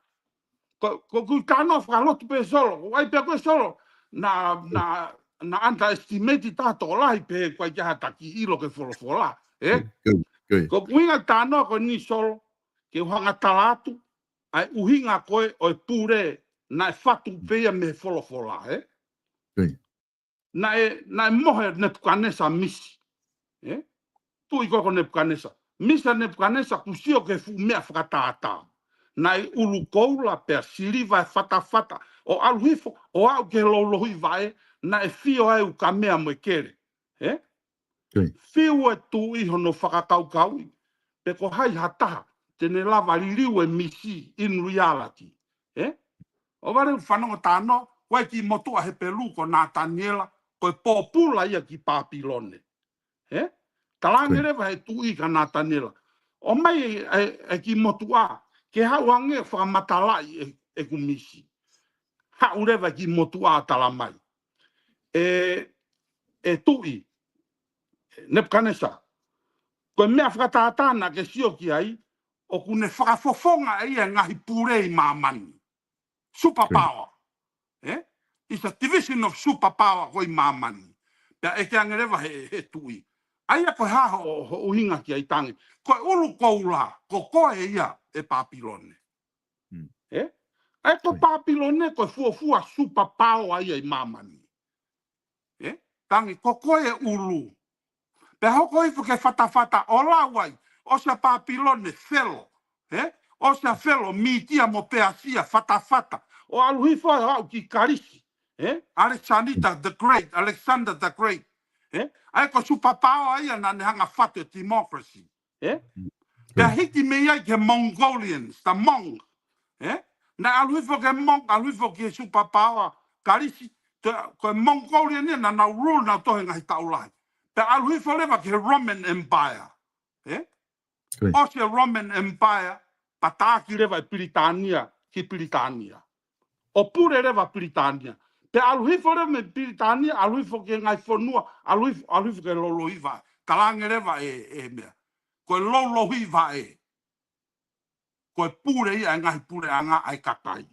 Ko kui tānoa whakalotu pe solo, ai pe koe solo, na underestimate tātou lahi pe koe kia taki ilo ke wholofola. Ko kuinga tānoa koe ni solo, ke uhanga talatu, ai uhinga koe o e pure na e whatu pea me wholofola. Na e mohe Nebuchadnezzar misi. Tui koko Nebuchadnezzar. Misa Nebuchadnezzar kusio ke fu mea whakatātā. Na e ulu koula pea siriva e whata. O aluhifo, o au ke lolohi vae, na e fio ai u ka mea mo e kere. Fio e tu iho no whakakau. Pe ko hai hataha, tene lava liriu e misi in reality. O ware whanonga tāno, wai ki motua he pelu ko Nathaniela, ko e popula ia ki Papilone. Talange rewa he tui ka Nathaniela. O mai e ki motua, ke hauange whakamatalai e kumisi. Hau rewa ki motua talamai. e tui Nebuchadnezzar ko mea whakatātana ke sio ki ai o kune whakafofonga ia ngahi purei mamani superpower it's a division of superpower koi mamani pea e ke angerewa he tui aia koe haha o hinga ki ai tangi koe ulu koula ko koe ia e Papilone ai ko Papilone koe fuafua superpower ia i mamani tangi ko koe ulu pe hoko i ke fatafata o lawai o se Papilone felo o se felo mitia mo peasia fatafata o aluhifo au ki karisi Alexander the Great ai ko superpower ai na hanga fatu democracy pe hiki me ai ke Mongolians the Mong na aluhifo ke Mong aluhifo ke superpower karisi ko Mongolian na na rule na to ngai taulai pe aluhifo leva ke Roman Empire o se Roman Empire pataki leva Britania ki Britania o pure leva Britania pe aluhifo leva Britania aluhifo ke ngai fonua aluhifo ke lolohiva kalange leva mea ko lolohiva ko pure ia ngai pure anga ai kakai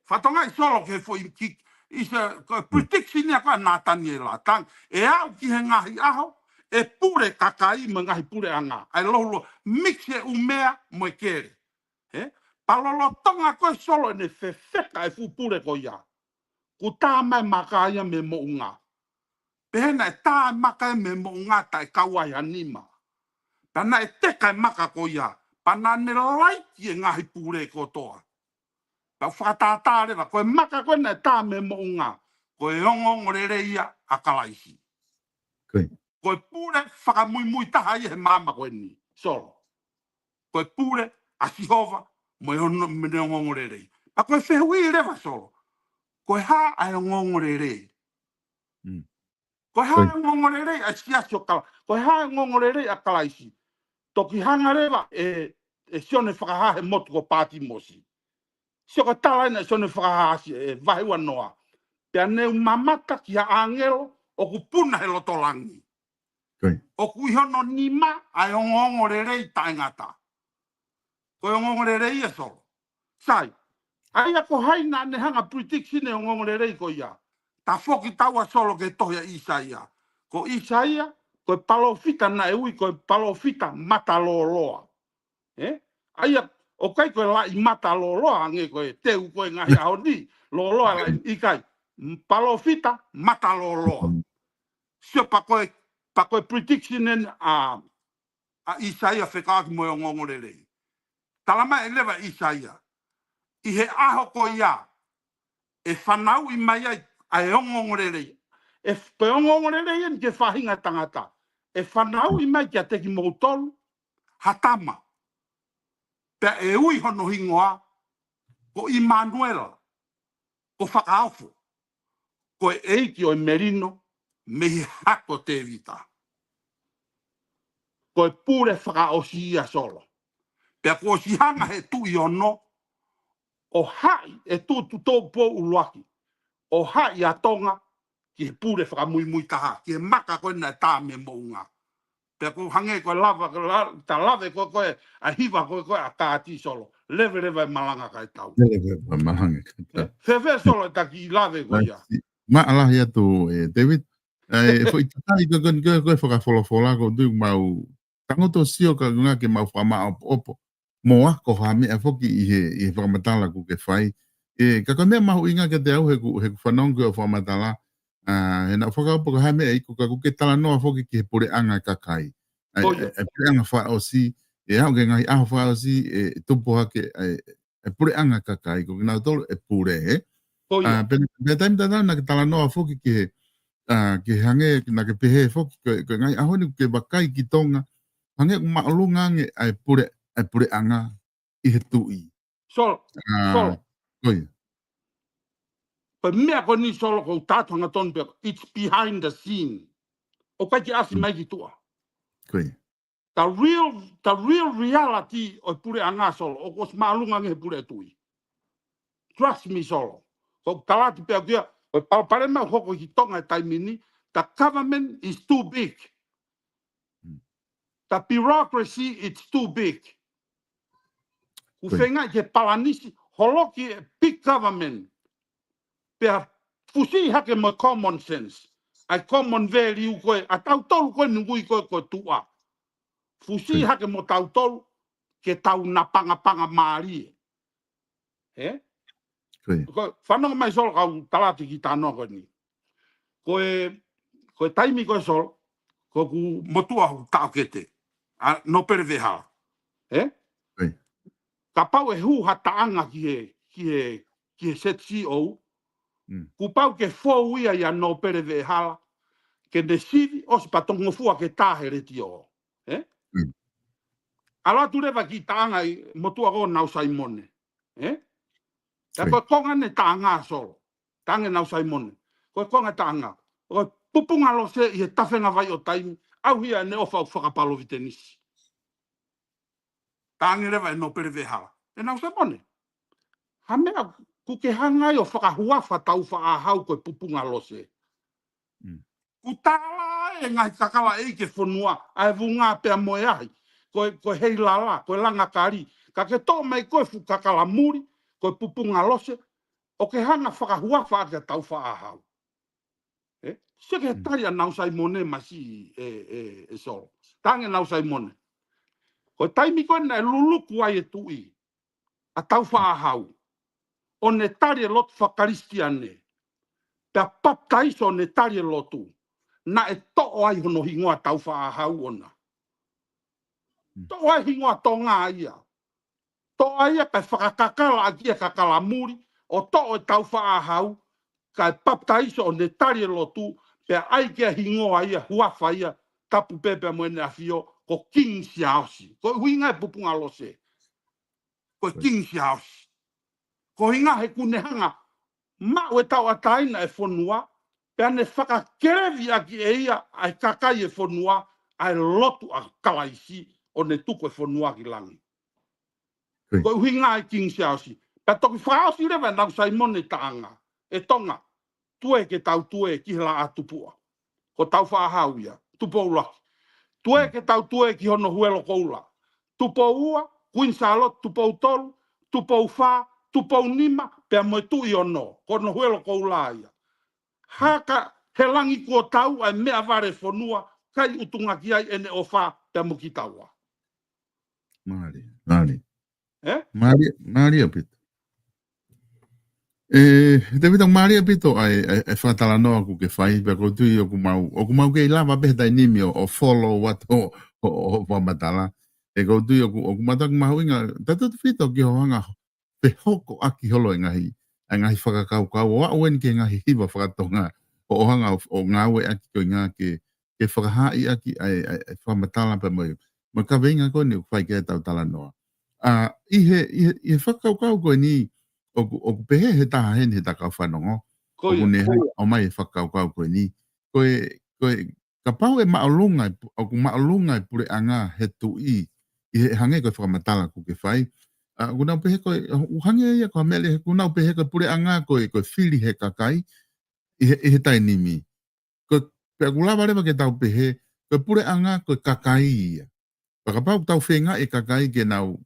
fatonga i solo ke foi ki is a prediction ya ka Nathaniela tang au ki ngahi aho e pure kakai mangahi pure anga ai lolo mixe umea mo kere palolo tonga ko solo ne fefeka e fu pure ko ya ku ta mai makaya me mo unga pena ta maka me mo unga ta kawai anima pana e teka maka ko ya pana ne lai ki ngahi pure ko toa pa whakatata rewa, koe maka koe nei tā me mo unga, koe ongo ngorere ia a kalaisi. Koe pure whakamui taha i he mama koe ni, solo. Koe pure a Sihova, mo ono mene ongo ngorere. Pa koe whehui rewa solo, koe ha ai ongo ngorere. Koe ha ai ongo ngorere a siasio kala, koe ha ai ongo ngorere a kalaisi. Toki hanga rewa e sione whakahahe motu ko pāti mosi. Se ko tala na sone frahasi e vai wa noa pe ne mamata ki a angelo o ku puna he lotolangi o ku hono nima ai ongo rere taingata ko ongo rere ia so sai ai ko haina ne hanga prediction e ongo rere ko ia ta foki tawa solo ke toya Isaia ko Isaia ko palofita na e ui ko palofita mataloloa ai o kai ko la i mata lolo ange ko te u ko ngai a oni lolo la i kai palofita mata lolo se pa ko prediction a Isaia feka ki mo ngongorele talama eleva Isaia i he aho ko ia e fanau i mai ai ngongorele e pe ngongorele en ke fahinga tangata e fanau i mai ki te ki mo tolu hatama pe e ui hono hingoa ko Immanuela ko whakaafo ko e eiki o Merino me hako te vita ko e pure whakaosia solo pe ko si hanga he tui ono o hai e tu tō po uluaki o hai a tonga ki he pure whakamui taha ki he maka koe na tā me mounga pe ko hange ko lava ta lave ko a hiva ko a tāti solo leve malanga kai tau leve malanga kai fe solo ta ki lave ko ya ma ala ya to David foi tai ko fola ko du mau tango to sio ka nga ke mau fama opo moa ko ha me foki i famatala ku ke fai ka ka me mau inga ke te au he fanong ko famatala na foka po ka me i ku ke tala no foki ke pure anga kakai e pure anga fa o si e au ke ngai a fa o si tu po ke e pure anga kakai ko na to e pure pe time na ke tala no foki ke hange na ke pehe foki ke ngai a honi ke bakai ki tonga hange maalunga nge ai pure anga i he tui so oi pa mea ko ni solo ko tātonga ton pe it's behind the scene o kai ki asi mai ki tua oi the real reality o pure anga solo o ko maalunga nge pure tui trust me solo ko talati pe kia O pare mau hoko ki tonga taimini, the government is too big. The bureaucracy it's too big. Kuwhenga ke palanisi, holoki big government. Pea fusi hake mo common sense. Ai common value koe, a tau tolu koe nungui koe koe tua. Fusi hake mo tau tolu, ke tau na panga maari. Koe, whanonga mai solo kau talati ki tānoa koe ni. Koe taimi koe solo, koe ku motua hu tau kete. No pere veha. Ka pau e hu hataanga ki he set CEO. Ku pau ke fōu ia ia no pere veha. Ke ne sivi o si patongo fua ke tāhere ti o. Ala tu rewa ki taanga i motua ko nau saimone. Koe konga ne taanga solo. Taanga nau saimone. Koe konga taanga. Koe pupunga lo se i he tawhenga vai o taimi. Au hia ne ofa u whakapalo vitenisi. Taanga rewa e no pere vehala. E nau saimone. Hamea kuke hangai o whakahuafa tau whaahau koe pupunga lo se. Utala e ngai kakala e ke whanua. Ai vunga pia moe ahi. Koe hei lala, koe langa kari. Ka ke tō mai koe fu kakala muri. Koe pupunga lose, o ke hanga whakahuafa ake tau whaahau. Seke tari a nau saimone masi e solo. Tange nau saimone. Koe taimi koe na luluku ai e tui. A tau whaahau. O ne tari e lotu whakaristiane. Pea paptaiso o ne tari e lotu. Na e to'o ai hono hingoa tau whaahau ona. To'o ai hingoa tonga ia. Toa ia kai whakakakala a kia kakala muri, o to'o e tau whaahau, kai paptaiso o ne tari e lotu, pea ai kia hingoa ia, huafa ia, tapu pepe moene a fio, ko king si haosi. Ko huinga e pupunga lo se. Ko king si haosi. Ko hinga he kunehanga, mau e tau ataina e whanua, pea ne whakakerevi a ki e ia, ai kakai e whanua, ai lotu a kalaisi, o ne tuko e whanua ki langi. Ko huinga e king siausi. Pa toki whaosi rewa nau saimone taanga. E tonga. Tue ke tau tue ki hela a tupua. Ko tau whaahau ia. Tupou laki. Tue ke tau tue ki hono huelo koula. Tupou ua, Queen Charlotte, tupou tolu, tupou wha, tupou nima, pea moe tui ono. Kono huelo koula ia. Haka he langi kua tau ai mea vare whanua, kai utunga ki ai ene o wha, pea muki taua. Mari. Maria pito. David Maria pito ai fatala no ku ke fai pe ko tu o ku mau ke lava be dai nimi o follow what o matala e ko tu o ku matak mahuinga tatu fito ki hoanga pe hoko aki holo ngahi whakakau wa wen ke ngahi hiwa whakatonga o hanga o ngawe aki ko nga ke whakahai aki ai whamatala pe mo ka venga ko ni fai ke tau tala noa. I whakaukau koe ni o pehe he taha hen he taka whanongo. O kune hai o mai whakaukau koe ni. Koe ka pau e maalunga, o ku maalunga pure anga he tui i he hange koe whakamatala ku ke whai. Kuna pehe koe, uhange ia koe mele, kuna pehe koe pure anga koe whiri he kakai i he tai nimi. Koe pea kulawa rewa ke tau pehe, koe pure anga koe kakai ia. Pakapau tau whenga e kakai ke nau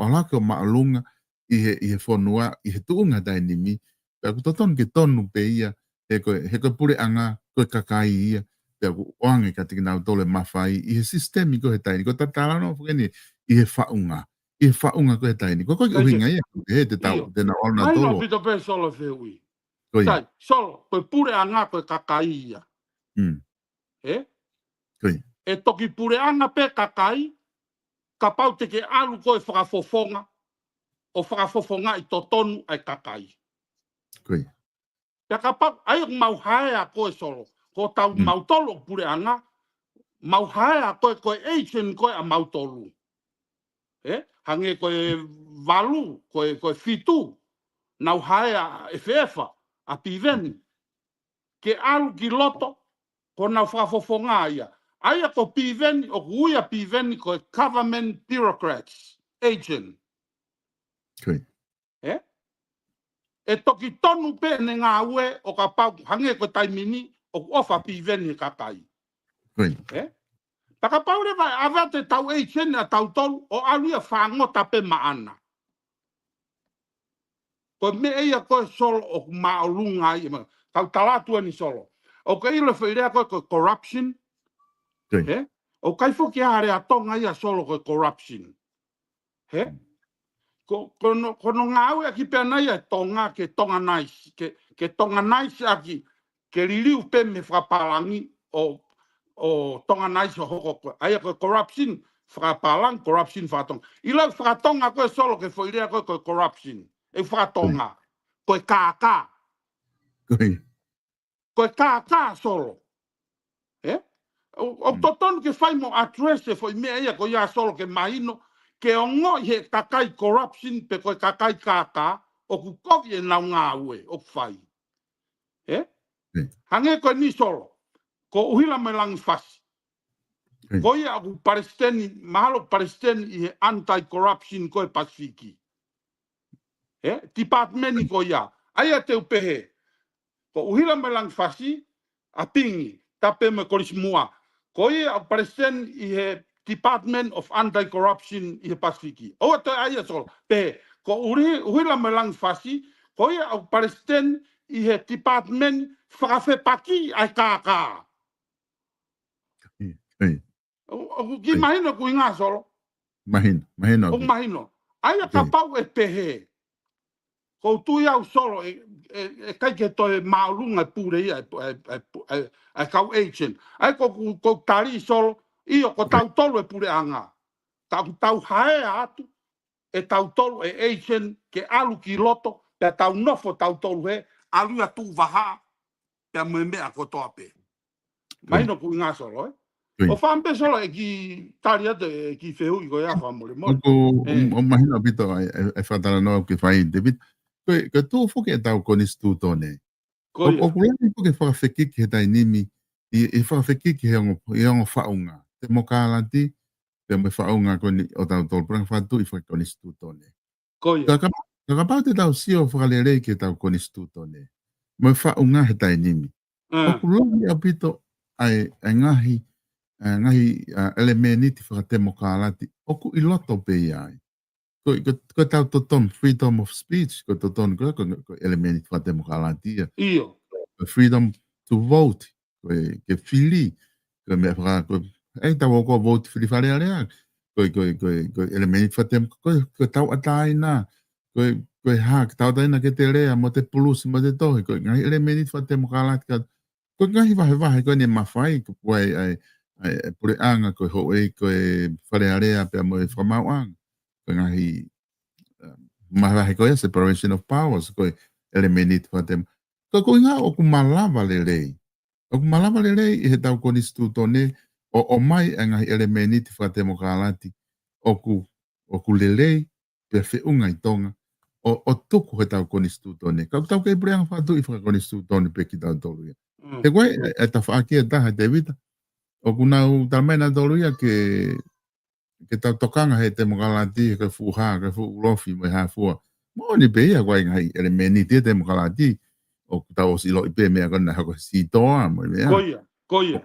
alaka o maalunga i he whanua, i he tuunga dai nimi. Pea ku toton ke tonu pe ia, he koe pure anga koe kakai ia, pea ku oange ka tiki nau tole mawhai, i he sistemi ko he taini, ko tatala no whakeni, i he whaunga ko he taini. Ko koe uhinga ia, he te tau, te na ona tolo. Ai no pito pe solo whiui. Tai, solo, koe pure anga koe kakai ia. E toki pure anga pe kakai, ka pau te ke alu koe whakafofonga, o whakafofonga i totonu ai kakai. Pea ka pau, ai o mau haea koe solo, ko tau mau tolo pure anga, mau haea koe agent koe a mau tolu. Hange koe valu, koe fitu, nau haea e whefa, a piveni. Ke alu ki loto, ko nau whakafofonga ia. Aia ko piveni, o kuia piveni ko government bureaucrats, agent. e toki tonu pe ne ngā ue o ka pau hange ko taimini o ofa pi veni kakai. Koi. Taka pau le vai ava te tau e chene a tau tolu o aluia whangota pe maana. Ko me eia koe solo o maolunga i ma. Tau talatua ni solo. O ka ilo whairea koe corruption. Koi. O kai foki hare a tonga ia solo koe corruption. Kono ngā au aki pia nei e tonga ke tonga nais. Ke tonga nais aki ke ririu pe me whapalangi o tonga nais o hoko koe. Aia koe corruption whapalang, corruption whatonga. Ila whatonga koe solo ke whairea koe corruption. E whatonga. Koe kākā. Koi. Koe kākā solo. O totonu ke whai mo address e whai mea ia koe ia solo ke mahino ke ongo i he kakai corruption pe koe kakai kākā o ku kovi e nau ngā ue o whai. Hange koe ni solo. Ko uhila me langi whasi. Ko ia aku Palestini, mahalo Palestini i he anti-corruption koe Pasifiki. Departmenti ko ia. Aia te upehe. Ko uhila me langi whasi, a pingi, tape me korismua. Ko ia aku Palestini i he Department of Anti-Corruption i he Pasifiki. O te aia solo. Pe, ko uhila me langi whasi, ko ia aku Palestini i he Department whakawhe paki ai kākā. Ki mahino ku inga solo. Mahino. O mahino. Aia ka pau e pehe. Ko tu iau solo e kai ke toi maulunga pure ia e kau agent. Ai ko tari solo io ko tau tolu e pure anga. Tau hae atu e tau tolu e agent ke alu ki loto pe tau nofo tau tolu he alu tu vaha pe mea ko toa pe. Mahino ku inga solo O whampe solo e ki taria te ki whehui ko ea whamore mo. O mahina pito e whatara noa ke whai David. Ko tō whuke e tau konis tūtone. O kulani whuke whakawhekiki he tai nimi i whakawhekiki he ongo whaunga. Te mokalati, te mo whaunga koni o tau tōlprang whatu i whakakonis tūtone. Ka pau te tau sio whakalere ki tau konis tūtone. Mo whaunga he tai nimi. O kulani a pito ai ngahi elementi whakatemo kālati, oku I loto pe ai. Ko tau toton freedom of speech, ko toton ko elementi whakatemo kālati. Iyo. Freedom to vote, ko ke whiri, ko mea whaka, e tau ko vote whiri whare area, ko elementi whakatemo, ko tau ataina, ko hak, tau ataina ke te rea, mo te pulusi, mo te tohi, ko ngai elementi whakatemo kālati, ko ngai wahe ko ne mawhai, ko ai pure anga ko ho e ko whare area pe mo e whamau anga. Ko ngahi mawahi ko separation of powers ko elementi whatem. Ko inga o ku malawa le rei. O ku malawa le rei I he tau konis tūtone o mai ngahi elementi whatemo kālati. O ku le rei pe whiunga I tonga. O tuku he tau konis tūtone. Ka tau kei pure anga whatu I whakakonis tūtone pe ki tau tolu ia. Te koe e ta whaaki e taha David. O kunau tamena doluia ke tau tokanga he te mokalati ke fuha ke fu lofi me ha fu mo ni be ia kwai ngai elementi te mokalati o tau silo ipe me kana ha ko si toa mo me koia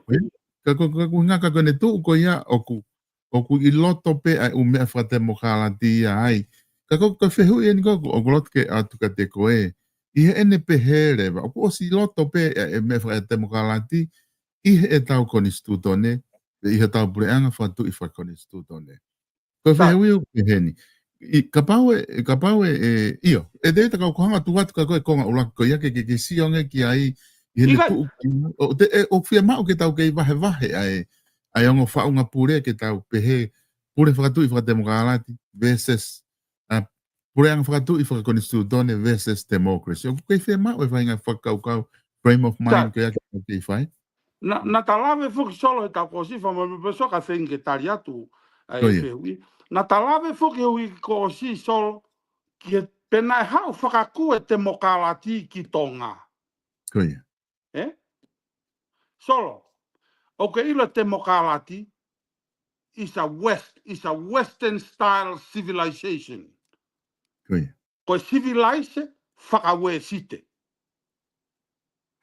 ka nga ka ne tu ko ia o ku I loto pe ai me fa te mokalati ai ka fehu en ko o glot ke atu ka te koe I ene pe here o ko si loto pe me fa te mokalati I he tau konis tūtone, I he tau pureanga whatu I whakonis tūtone. Ko whehui o heni. Ka pau iyo. E te kau kohanga tuatu ka koe konga ulaki ko ia ke sionge ki ai I hene tuu. O whia mau ke tau kei wahe ai ongo whaunga pure ke tau pehe pure whakatu I whakademokalati versus pureanga whakatu I whakonis tūtone versus democracy. O kei whia mau e whainga whakau frame of mind ke ia ke whai. Na talave foki solo e tau kosifa, ma me peso ka whenke tari atu ai whehui. Na talave foki hui kosi solo ki e pena e hau whakaku e te mokalati ki tonga. Koia. Solo, o ke ilo te mokalati is a western style civilization. Koia. Ko civilize whakawe site.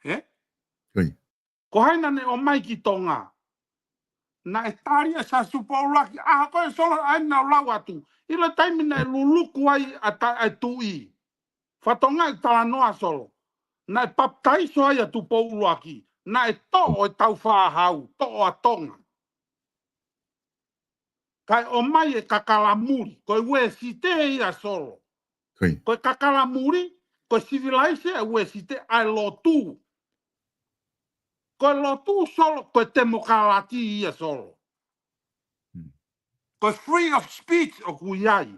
He? Oi. Ko haina ne o mai ki tonga. Na e taria sa supaulaki. Ah, koe solo aina o lau atu. Ila taimina e luluku ai a tui. Whatonga e tala noa solo. Na e paptaiso ai atu pauluaki. Na e to e tau whahau. To o atonga. Kai o mai e kakalamuri. Koe ue site ia solo. Oi. Koe kakalamuri. Koe civilize e ue site ai lotu. Koe lotu solo. Koe temokalati ia solo. Koe free of speech o kuiai.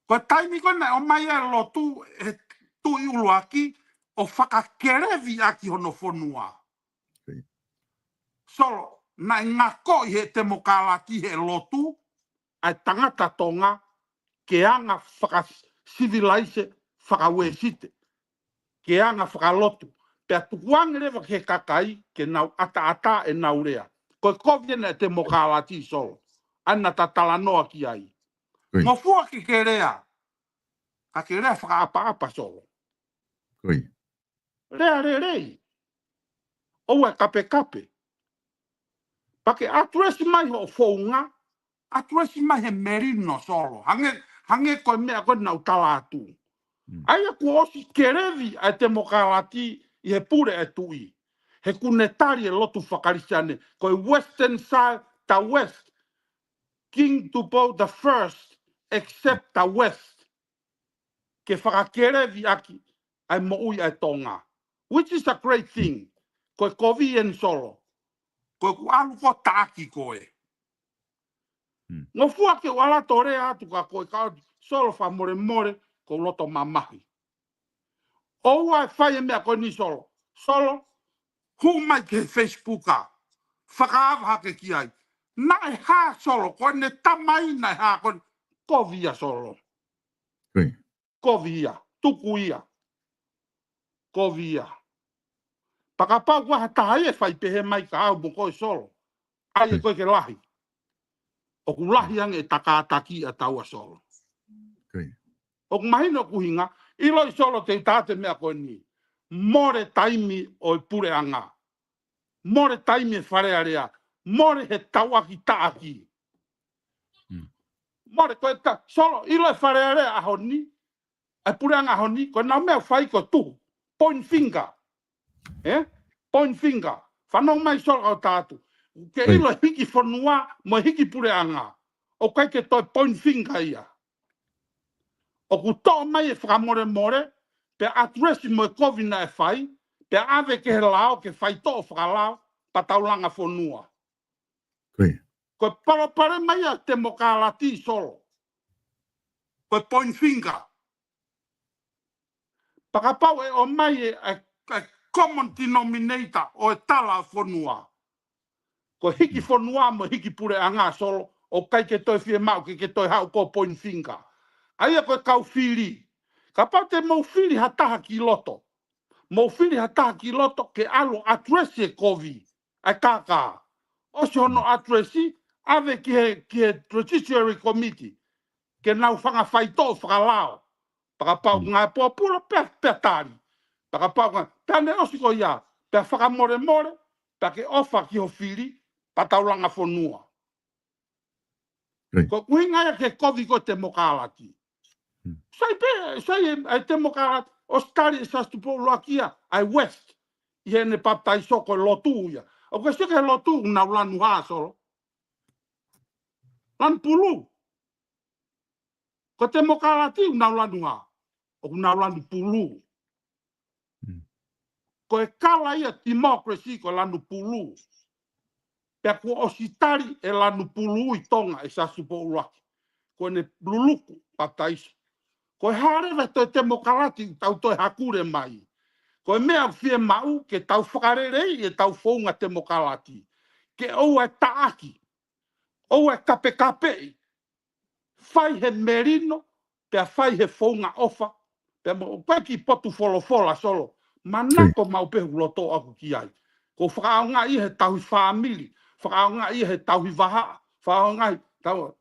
Koe taimi kona o mai e lotu e tui uluaki o whakakerevi aki hono whonua. Oi. Solo, na ngako i he temokalati he lotu, ai tangata tonga ke anga whakasivilize whakawesite. Ke anga whakalotu. Pea tukuang rewa ke kakai ke nau ata e naurea. Koe koviena e temokalati solo. Ana tatala noa ki ai. Oi. Ngofua ki ke rea. Ka ke rea whakaapa solo. Oi. Rea rei. Oue kape. Pake atuesi mai ho founga. Atuesi mai he merino solo. Hange koe mea koe nau tala atu. Aia ku osi kerevi a te mokalati i he pure e tui. He kunetari e lotu whakarisiane. Koe western side ta west. King Tupo the first except the west. Ke whakakerevi aki ai moui ai tonga. Which is a great thing. Koe kovi en solo. Koe ku alu ko taki koe. Ngo fua ke wala tore atu ka koe ka solo fa more ko loto mamahi. O ai fai mea koe ni solo. Solo hu mai ke Facebooka. Whakaava hake ki ai. Nai ha solo koe ne tamai nai ha koe kovia solo. Oi. Kovia. Tukuia. Kovia. Pakapau waha tahai e whai pehe mai ka au mo koe solo. Ai e koe ke lahi. O ku lahi ang e takataki a taua solo. Oi. O ku mahina kuhinga, ilo i solo te tate mea koe ni. More taimi o i pure anga. More taimi e wharearea. More he tauaki taaki. More koe ta, solo ilo e wharearea aho ni. Ai pure anga aho ni, koe nau mea whai ko tu. Point finger. Point finger. Whanau mai solo au tātu. Ke ilo hiki whanua, mo hiki pure anga. O kai ke toi point finger ia. O ku toa mai e whakamore, pe atresi mo e kovina e whai, pe ave ke he lao, ke whai toa whakalao, pataulanga whanua. Oi. Koe parapare mai a te mokalati solo. Koe point finger. Pakapau e o mai e common denominator o e tala whanua. Ko hiki whanua mo hiki pure anga solo, o kai ke toi fie mau ke toi hau ko point finger. Aia koe kau whiri. Ka pau te mau whiri hataha ki loto. Mau whiri hataha ki loto ke alo atresi e kovi. Ai kaka. Osi hono atresi, ave ki he Judiciary Committee. Ke nau whanga whaito whakalao. Paka pau ngā pōpura pia tari. Paka pau ngā, tane osi ko ia. Pia whakamore, pia ke ofa ki ho whiri, pataulanga whanua. Ko kuhinga ia ke kovi ko te mokalati. Sai e te mokalati, o stari e sastupo loakia, ai west. Ie ne paptai soko lotu ia. O ke seke lotu na lanu haa solo. Lan pulu. Ko te mokalati na lanu haa. O na lanu pulu. Ko e kala ia democracy ko lanu pulu. Pea ko ositari e lanu pulu i tonga e sastupo loaki. Ko ne luluku paptai soko. Ko harewa toi te mokalati tau toi hakure mai. Ko mea fie mau ke tau whakarerei e tau whaunga te mokalati. Ke ou e taaki. Ou e kape. Whai he merino, pea whai he whaunga ofa. Pea mo ki potu wholofola solo. Manako mau pehu loto aku ki ai. Ko whakaonga i he tauhi whaamili. Whakaonga i he tauhi waha. Whakaonga i tau...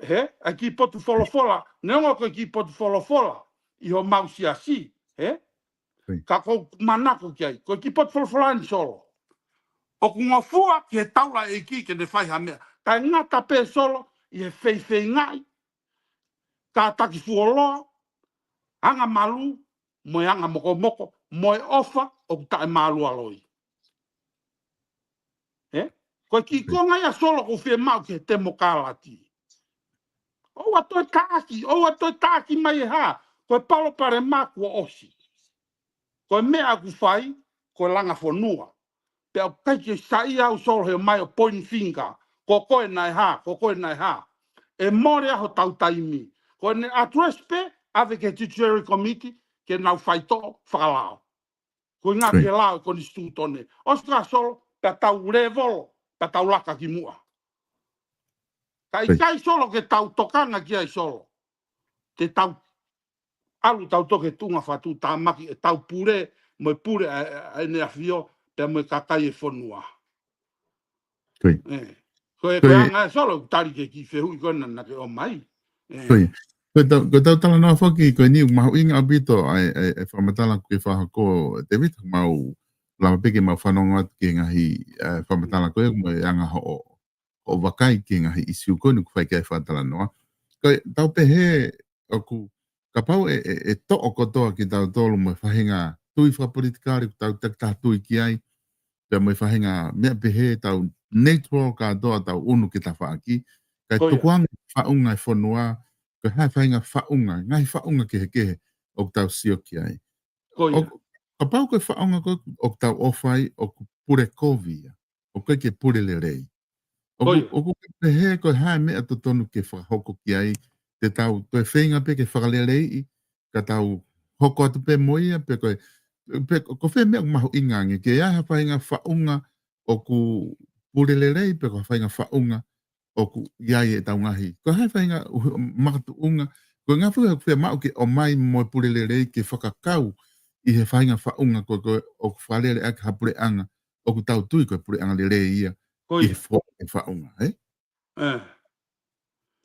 He, a ki potu wholofola. Neonga ko ki potu wholofola. I ho mau si asi. e Oi. ka ko manako ki ai ko ki pot folfolani solo o ku ngafua ki he taula e ki ke ne fai ha mea ka ngata pe solo i he fei ngai ka taki fuoloa anga malu mo anga moko mo ofa o ta malu aloi ko ki ko ngai solo ko fe mau ke te mokalati o wa to taki mai ha ko palo pare maku osi ko mea ku fai ko langa fonua pe o kai sai au solo he mai o point finger ko koe nai ha e more ho tau taimi ko ne address pe avec a judiciary committee ke nau fai to whakalao ko ngā ke lao ko ni stutone ostra solo pe tau level pe tau laka ki mua kai solo ke tau tokanga ki ai solo te tau alu tau toke tunga fatu ta maki e tau pure mo pure ne afio pe mo kakai e fonua ko anga solo tari ke ki fehu ko na ke o mai ko tau tala na foki ko ni mau inga abito ai whamatala ke whahako David mau lama peke mau whanonga ke ngahi whamatala koe mo anga o wakai ke ngahi isiu ko ni ku whai kai whatala noa ko tau pehe aku ka pau e to'o kotoa ki tau tolu mo whahinga tui whapolitikari tau tak tui ki ai pe mo whahinga mea pehe tau network ka doa tau unu ki ta whaaki kai tukuanga whaunga e whanua ko hai whainga whaunga ngai whaunga kehe o tau sio ki ai ka pau koe whaunga ko o tau ofai o pure kovia o koe ke pure le rei o ko pehe ko hai mea to tonu ke whahoko ki ai te tau toi whainga pe ke whakalelei ka tau hoko atu pe moia pe koe ko whai mea mahu ingangi ke ia whainga whaunga o ku purelelei pe ko whainga whaunga o ku iai e tau ngahi ko hai whainga makatu unga ko ngā whai mau ke o mai mo purelelei ke whakakau i he whainga whaunga ko o ku whalele ake hapure anga o ku tau tui ko pure anga lelei ia i he whaunga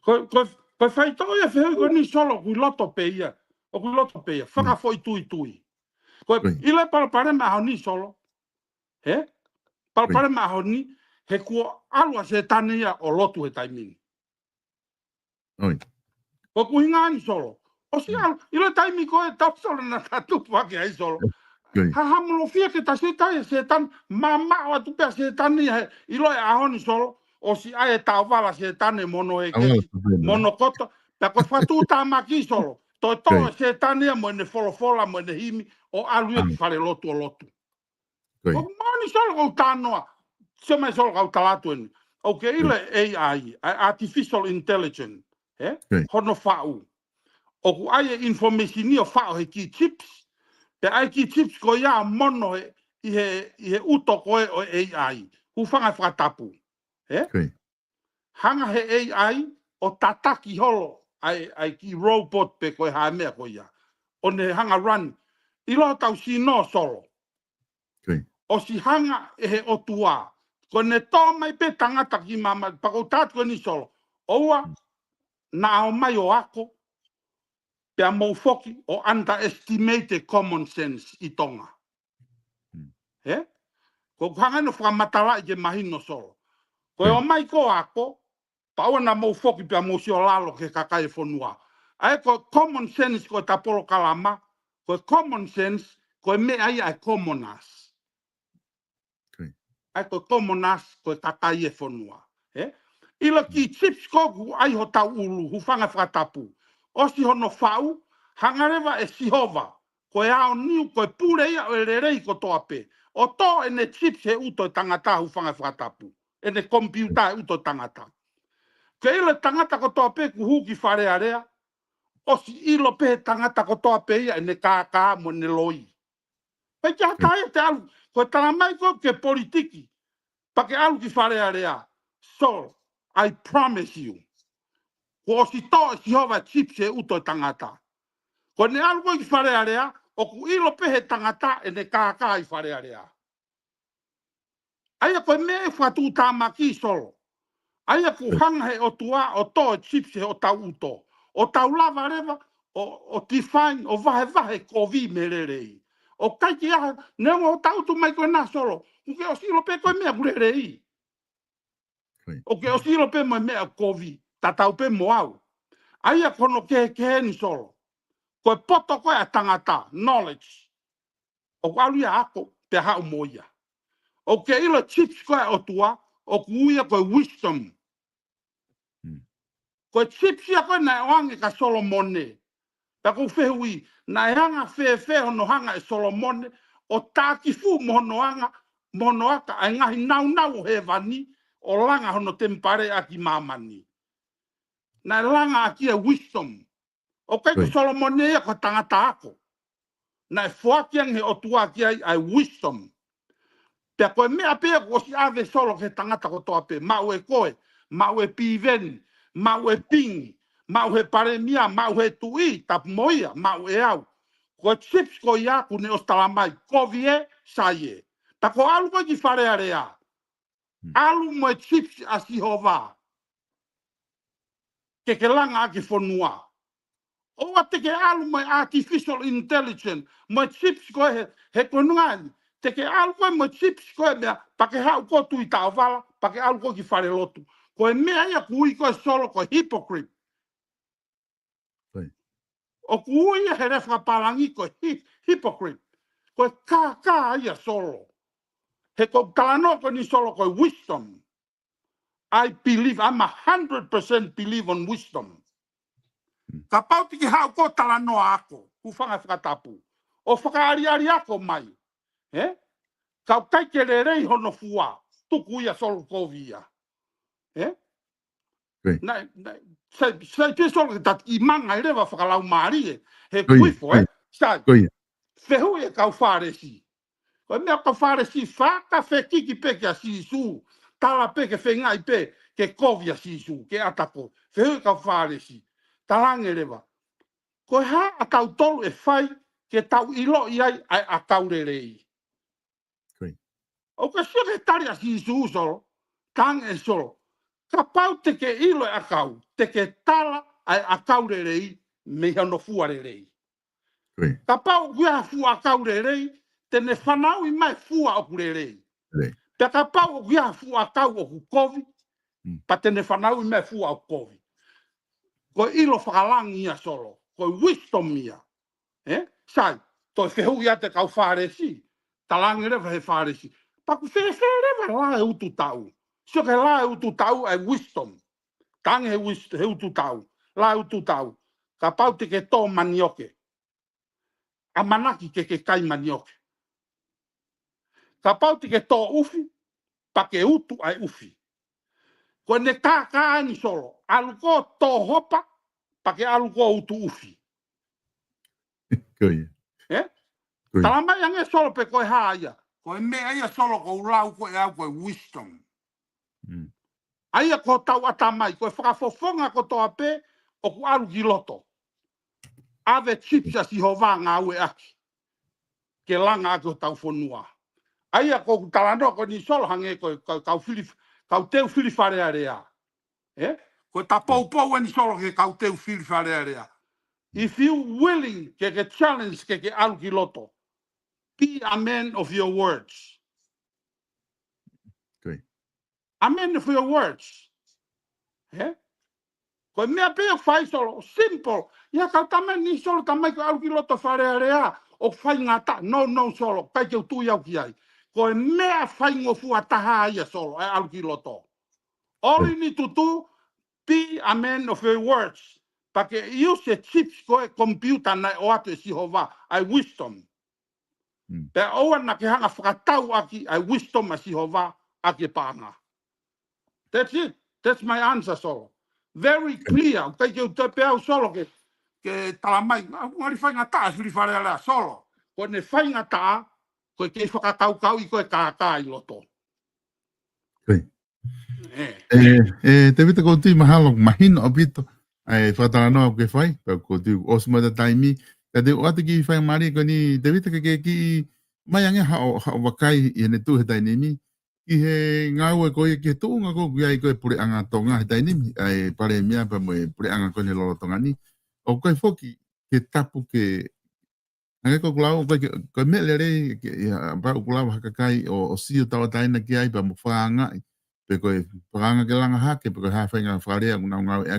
ko whai tau e whai ko ni solo ku loto pe ia o ku loto pe ia whakafoi tui ko ile pare ma ni solo pare ma ni he kua alua se tane ia o lotu he taimini ko ku hinga ni solo o si alu ile taimi ko e tau solo na tatu wake ai solo ha hamulo fia ke ta se tan mama o tu pe se tane ilo e ahoni solo o si ai tau vala se tane mono e ke mono koto pe ko fatu ta maki solo to se tane mo ne fola mo ne himi o alu e fare lotu o mani solo ko tanoa se mai solo ka talatu ni okay ile AI artificial intelligence hono fau o ku ai information ni o fau he ki chips pe ai ki chips ko ya mono i he uto ko o AI hu fanga fratapu hanga he AI o tataki holo ai ki robot pe ko ha me ko ya o ne hanga run i lo tau si no solo o si hanga he o tua ko ne to mai pe tangata ki mama pa ko tat ko ni solo oua na o mai o ako pe mo foki o underestimated common sense i tonga ko hanga no fra matala i ke mahino solo ko o mai ko ako pa ona mo foki pe mo si o lalo ke kakai fonua ai ko common sense ko tapolo kalama ko common sense ko me ai commoners ai ko commoners ko kakai fonua ilo ki chips ko ai ho tau ulu hu fanga fratapu o si hono fau hangareva e sihova ko ao niu ko pure ia o lerei ko toape o to ene chips he uto tangata hu fanga fratapu ene computer uto tangata ke ile tangata ko toape ku hu ki fare area o si ilo pe tangata ko toape ia ene kaka mo ne loi pe ja tai te alu ko tana mai ko ke politiki pa ke alu ki fare area so I promise you. Ko si to si hova chips e uto tangata. Ko ne algo i fare area o ku ilo pehe tangata e ne kaka i fare area. Aia ko me fatu tamaki solo. Aia ku hanga he o tua o to chips e o tau uto. O tau lava reva o define o vahe COVID mererei. O kai ki aha, nengo o tautu mai koe nā solo. Uke o silo pe koe mea murerei. O ke o silo pe mai mea COVID, tatau pe moau. Aia kono ke ni solo. Koe poto koe a tangata, knowledge. O alu ia ako, te hau moia. O ke ilo chips koe o tua, o kuia koe wisdom. Koe chips ia koe na oange ka Solomone. Ta ko fehui, na hanga fe hono hanga e Solomone, o tāki fu mohono aka, ai ngahi nau he vani, o langa hono tempare aki mamani. Na langa aki e wisdom. O kai ko Solomone ia ko tangata ako. Na e fuakiang he o tua ki ai wisdom. Pea koe mea pea ko si ave solo ke tangata ko toa pe. Mau e koe, mau e piveni, mau e pingi, mau he paremia, mau he tui, tap moia, mau e au. Ko chips ko ia ku ne ostalamai, kovie, saie. Ta ko alu ko ki whare area. Alu mo e chips a sihova. Ke langa aki whanua. Oa te ke alu mo e artificial intelligence, mo e chips ko he konungani. Te ke alu koe mo chips koe mea, pake hau ko tui tau wala, pake alu ko ki whare lotu. Koe mea ia kui koe solo koe hypocrite. O kui ia he refa palangi koe hypocrite. Koe ka ia solo. He ko talano koe ni solo koe wisdom. I believe, I'm 100% believe on wisdom. Ka pauti ki hau ko talano ako, ku whanga whakatapu. O whakaari ako mai. Kau kai ke rei hono fua, tuku ia solo kovia. Sai te solo que tat i manga i rewa whakalau maari he kuifo, sai. Whehu e kau wharesi. Koe mea kau wharesi whaka whekiki peke a sisu, tala peke whengai pe ke kovia sisu, ke atako. Whehu e kau wharesi. Talange rewa. Koe ha a kau tolu e whai ke tau ilo iai ai a kau rerei. O ka sia ke tari a sisu solo, tang e solo. Ka pau te ke ilo e akau, te ke tala ai akau rerei, me hano fua rerei. Ka pau kia fua akau rerei, te ne whanau i mai fua oku rerei. Te ka pau kia fua akau oku kovi, pa te ne whanau i mai fua oku kovi. Ko ilo whakalangi ia solo, ko wisdom ia. Sai, toi whehu ia te kau wharesi, talangi rewa he wharesi. Paku wherewa la e utu tau. Sio ke la e utu tau e wisdom. Tange he utu tau. La e utu tau. Ka pau te ke tō manioke. A manaki ke kai manioke. Ka pau te ke tō ufi, pa ke utu ai ufi. Ko ne ka ani solo. Alu ko tō hopa, pa ke alu ko utu ufi. Talama yang e solo pe koe haia. Koe mea ia solo ko ulau koe au koe wisdom. Aia ko tau atamai, koe whakafofonga ko toa pe, o ku alu ki loto. Ave chips a si hova ngā ue aki. Ke langa aki o tau whanua. Aia ko talano ko ni solo hange koe kau teu whiri wharea rea. Koe ta pou ni solo ke kau teu whiri wharea rea. If you willing ke challenge ke alu ki loto, be a man of your words. A man of your words. Koe mea pea whai solo, simple. Ia kau tamai ni solo tamai ko alu ki loto wharea rea, o whai ngata, no solo, kai ke utui au ki ai. Koe mea whai ngofua taha ia solo, e alu ki loto. All you need to do, be a man of your words. Pake use chips koe computer na o atu e sihova, ai wisdom. Pe oa na ke hanga whakatau aki, ai wisdom a sihova, aki pānga. That's it. That's my answer solo. Very clear. Kai ke te pe au solo ke talamai, ngari whai ngata as whiri whare alea solo. Ko ne whai ngata, koe ke whakakau i koe kākā i loto. Te vita ko tui mahalo, mahino o pito. Ai whataranoa ke whai, ko tui osuma da taimi. Ka te oate ki whai mari ko ni, te vita ke ki mai ange hao wakai i hene tu he tainimi. Ki he ngau e koe ki he tu ngā ko kia i koe pure anga tonga he tainimi. Ai pare mea pa moe pure anga koe ne lolo tonga ni. O koe whoki, ke tapu ke Ngai ko kulau ko me le ba kulau hakakai o sio tawa taina ki ai ba mo fanga pe ko fanga ke langa hake pe ko ha fanga farea una ngau e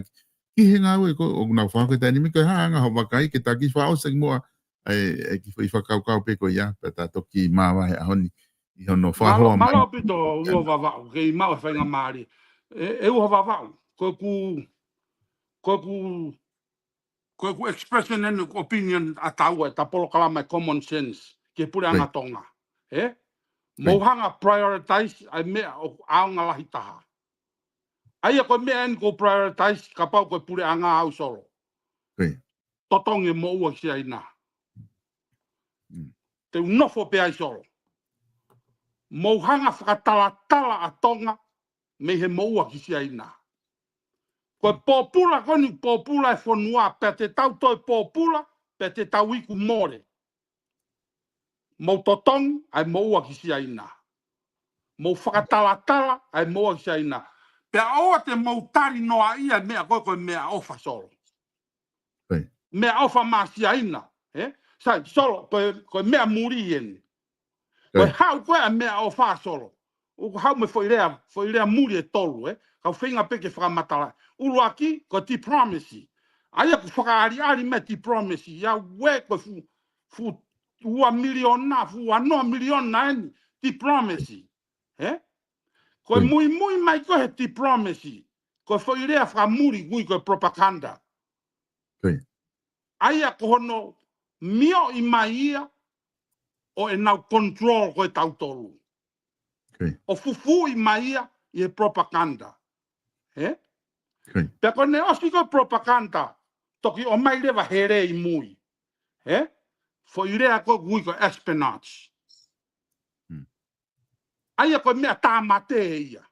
ki hinga we ko una fanga tani mi ko hanga ho bakai ke taki fa o seng mo e ki fa kau kau pe ko ya pe ta to ki ma wa ha honi I hono fa ho mai Malo pito ua vavau ke I mau whainga maari. E ua vavau ko ku expression and opinion a tau e ta polo kalama common sense ke pure anga tonga. Mohanga prioritize ai mea o aunga lahi taha. Ai ko mea en ko prioritize ka pau ko pure anga au solo. Totonge mo ua si ai na. Te unofo pe ai solo. Mohanga whakatala a tonga me he mo ua ki si ai na. Ko popula koni popula e fonua pe te tau toi popula pe te tau iku more. Mo totong ai mo ua ki si ai na. Mo whakatala ai mo ua ki si ai na. Pe aoa te mautari noa ia mea koe mea ofa solo. Mea ofa masia ina. Sai solo koe mea muri ien. Koe hau koe a mea ofa solo. Uko hau me foi rea muri e tolu. Kau whinga peke whakamatala. Ulu aki ko ti promise. Aia ku whakaari me ti promise. Ia we koe fu ua miliona, fu anoa miliona eni. Ti promise. Koe mui mai koe ti promise. Koe foi rea whakamuri gui koe propaganda. Aia ko hono mio I mai ia o e nau control koe tautolu. O fufu I mai ia I e propaganda. Pe ko ne osi koe propaganda toki o mai lewa here I mui. Fo I rea koe gui koe espionage. Aia koe mea tāmate ia.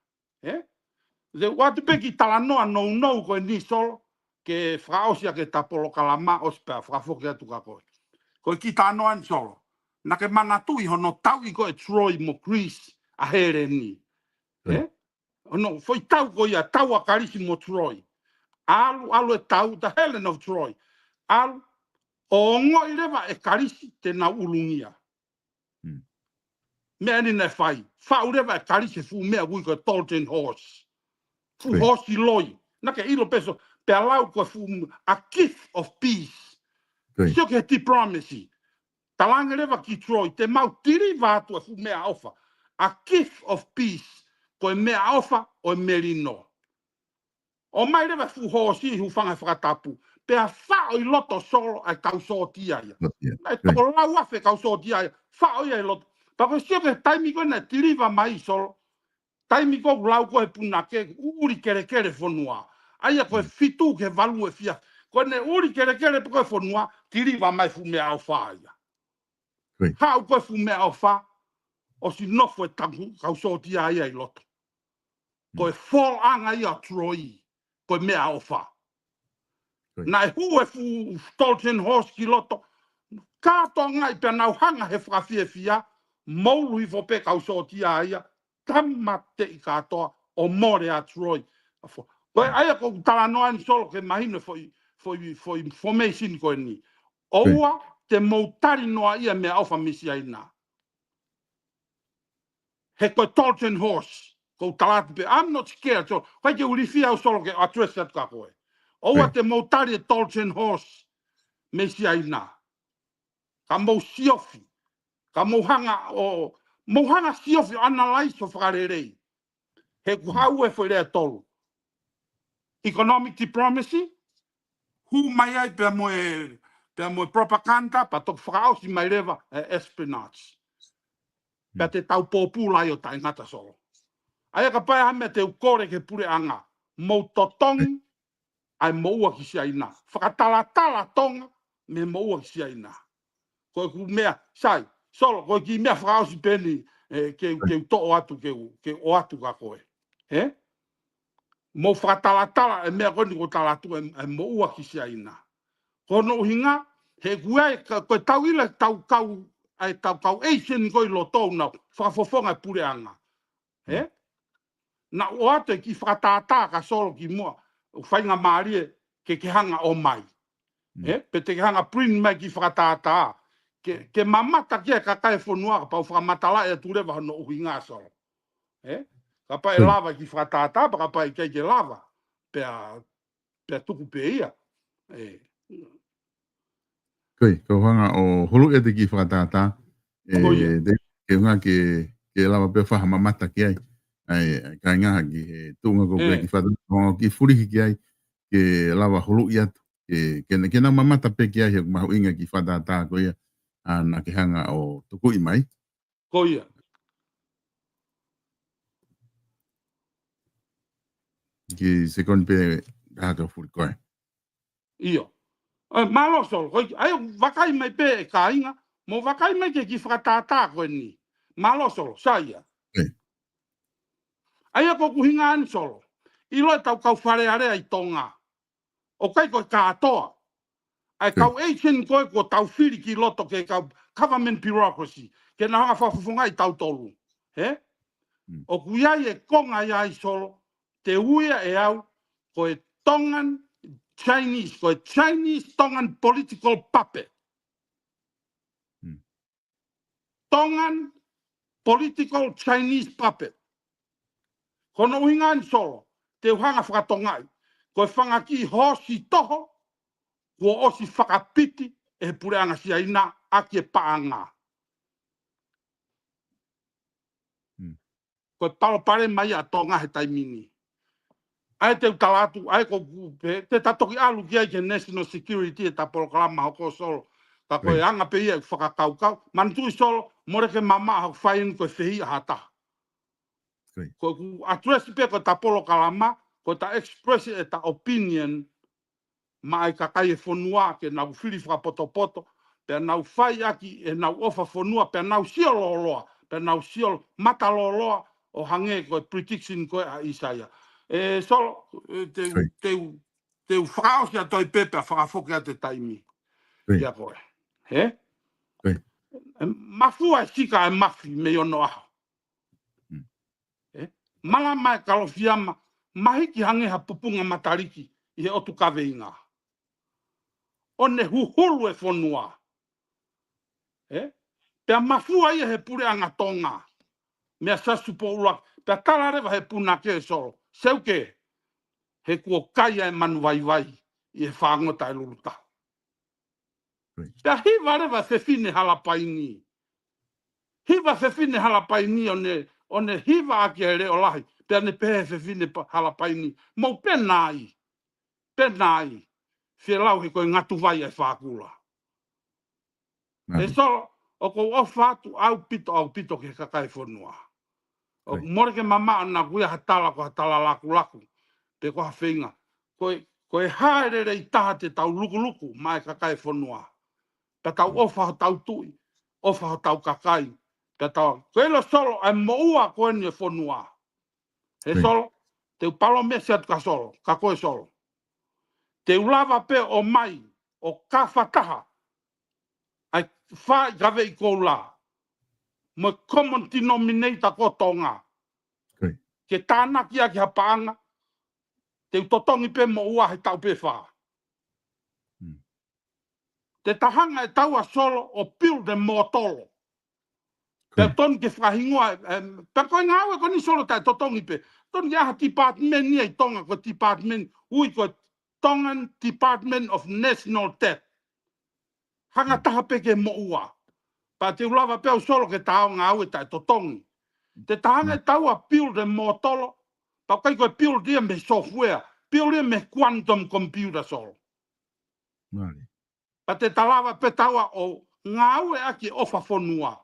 Le watu peki talanoa nou koe ni solo ke whaosia ke tapolo kalama ospea whafoki atu ka koe. Koe ki tānoa ni solo. Na ke manatui hono tau I koe Troy mo Chris a here ni. Ono, foi tau koe ia tau a karisi mo Troy. Alu e tau the Helen of Troy. Alu o ongo I lewa e karisi te na ulungia. Mea ni ne whai. Whau lewa e karisi fu mea gui koe Tolton Horse. Fu horse I loi. Na ke ilo peso pe alau koe fu a gift of peace. Sio ke ti promise. Talanga lewa ki Troy. Te mau tiri vātua fu mea ofa. A gift of peace. Koe mea ofa o merino. O mai lewa fu hosi hu whanga whakatapu. Pe a whao I loto solo ai kausotia ia. Ai toko lau afe kausotia ia. Whao ia I loto. Pako sio ke taimi koe na tiriva mai solo. Taimi koe lau koe puna ke uri kere fonua. Aia koe fitu ke valu e fia. Koe ne uri kere koe fonua. Tiriva mai fu mea au wha ia. Hau koe fu mea au wha. O si nofo e tangu kausotia ia I loto. Koe fall anga ia Troy. Koe mea au wha. Na e hu e fu Stolten Horse ki loto. Kato ngai pe nau hanga he whakawhia fia. Moulu I fope kausotia ia. Tamate I katoa o more a Troy. Koe aia ko talanoa ni solo ke mahine foi information koe ni. Oua te moutari noa ia mea alfa misia ina. He koe Tolton Horse. Ko talatu pe, I'm not scared. So, koe ke urifia au solo ke address at ka koe. Oua te moutari e Tolton Horse misia ina. Ka mou siofi. Ka mouhanga siofi analyze o whakarerei. He kuhau e foi rea tolu. Economic diplomacy. Hu mai ai pe moe propaganda pa tok whakaosi mai rewa espionage. Pe te tau popula I o tai ngata solo. Aia ka pai hame te ukore ke pure anga. Mou totongi ai moua ki sia ina. Whakatala tonga me moua ki sia ina. Koe ku mea, sai, solo, koe ki mea whakaosi peni ke uto o atu ke o atu ka koe. Mo whakatala e mea koni ko talatu e moua ki sia ina. Kono hinga, he kuai koe tau ila tau kau Asian koe lo tau na whakafofonga pure anga. Na o atu ki whakatata ka solo ki mua, whainga maarie ke hanga o mai. pe te hanga print mai ki whakatata. Ke mamata kia kakai whanua pa whakamatala e turewa no uhinga solo. Ka pa e lava ki whakatata, pa ka pa i kei ke lava. Pea tuku pe ia. Koi, ka hanga o hulu e te ki whakatata. Ke hunga ke lava pe whaha mamata ki ai. Ai, ka ingaha ki he tunga ko pe ki whakatata. Ki furihi ki ai, ke lava hulu i atu. Ke na mamata pe ki ai, he mahu inga ki whakatata ko ia. Ana ke hanga o tuku i mai. Ko ia. Ki se kon pe hata furi koe. Iyo. Malo sol, ai wakai mai pe e ka inga, mo wakai mai ke ki whakatata koe ni. Malo sol, saia. Ai a koku hinga ani solo. I loe tau kau whare area i tonga. O kai koe katoa. Ai kau eisen koe ko tau whiri ki loto ke kau government bureaucracy. Ke na hanga whafufunga i tau tolu. O kuiai e konga iai solo. Te uia e au koe Tongan Chinese, koe Chinese Tongan political puppet. Tongan political Chinese puppet. Kono uhinga ni solo, te uhanga whakatongai, koe whangaki hosi toho, kua osi whakapiti e pureanga si aina aki e paanga. Koe palopare mai a tonga he taimini. Ai te utalatu, ai ko te tatoki alu ki ai ke National Security e tapolokalama hoko solo. Ka koe anga pe ia whakakaukau, manutui solo, more ke mama hau whain koe whihi a hataha. Ko address pe ko tapolo kalama ko ta express e ta opinion mai ka kai fonua ke na fili fra poto pe na fai aki e na ofa fonua pe na siolo pe na siolo matalolo o hange ko prediction ko a Isaia so te fraus ya toi pepe fra foka te taimi ya ko mafua sika e mafi me yo no mala mai kalofiama mahiki hange ha pupunga matariki i he otu kaweinga. One huhulu e whanua. Pea mafua ia he pure anga tonga. Mea sasu po ula. Pea talarewa he puna ke solo. Seuke he kua kaia e manu vai i he whangota e luruta. Pea hiva rewa se fine halapaini. Hiva se fine halapaini one hiva aki e reo lahi. Pea ne pehe se fine halapaini. Mau penai. Penai. Fie lau he koe ngatu vai e whakula. E so, o ko ofatu au pito ke kakai whanua. O more ke mama ana kuia hatala ko hatala laku. Pe ko hawhinga. Koe haere i taha te tau luku mai kakai whanua. Pe tau ofa tau tui. Ofa tau kakai. Pe tau, koe lo solo ai moua koe ni e whanua. He solo, te upalo mesi atu ka solo. Ka koe solo. Te ulava pe o mai, o ka whataha, ai whai gawe i kou la. Mo common denominator ko tonga. Ke tāna kia ki hapaanga, te utotongi pe mo ua he tau pe wha. Te tahanga e taua solo o pilde mo tolo. Pe ton ke whahingoa, pe koe ngāwe ko ni solo tai totongi pe. Ton ki aha department ni ai tonga ko department, ui ko Tongan Department of National Debt. Hanga taha pe ke mo ua. Pa te ulawa peo solo ke tao ngā ue tai totongi. Te tahanga e taua pilde mo tolo, pa kai koe pilde me software, pilde me quantum computer solo. Pa te talawa pe taua o ngā ue aki ofa whanua.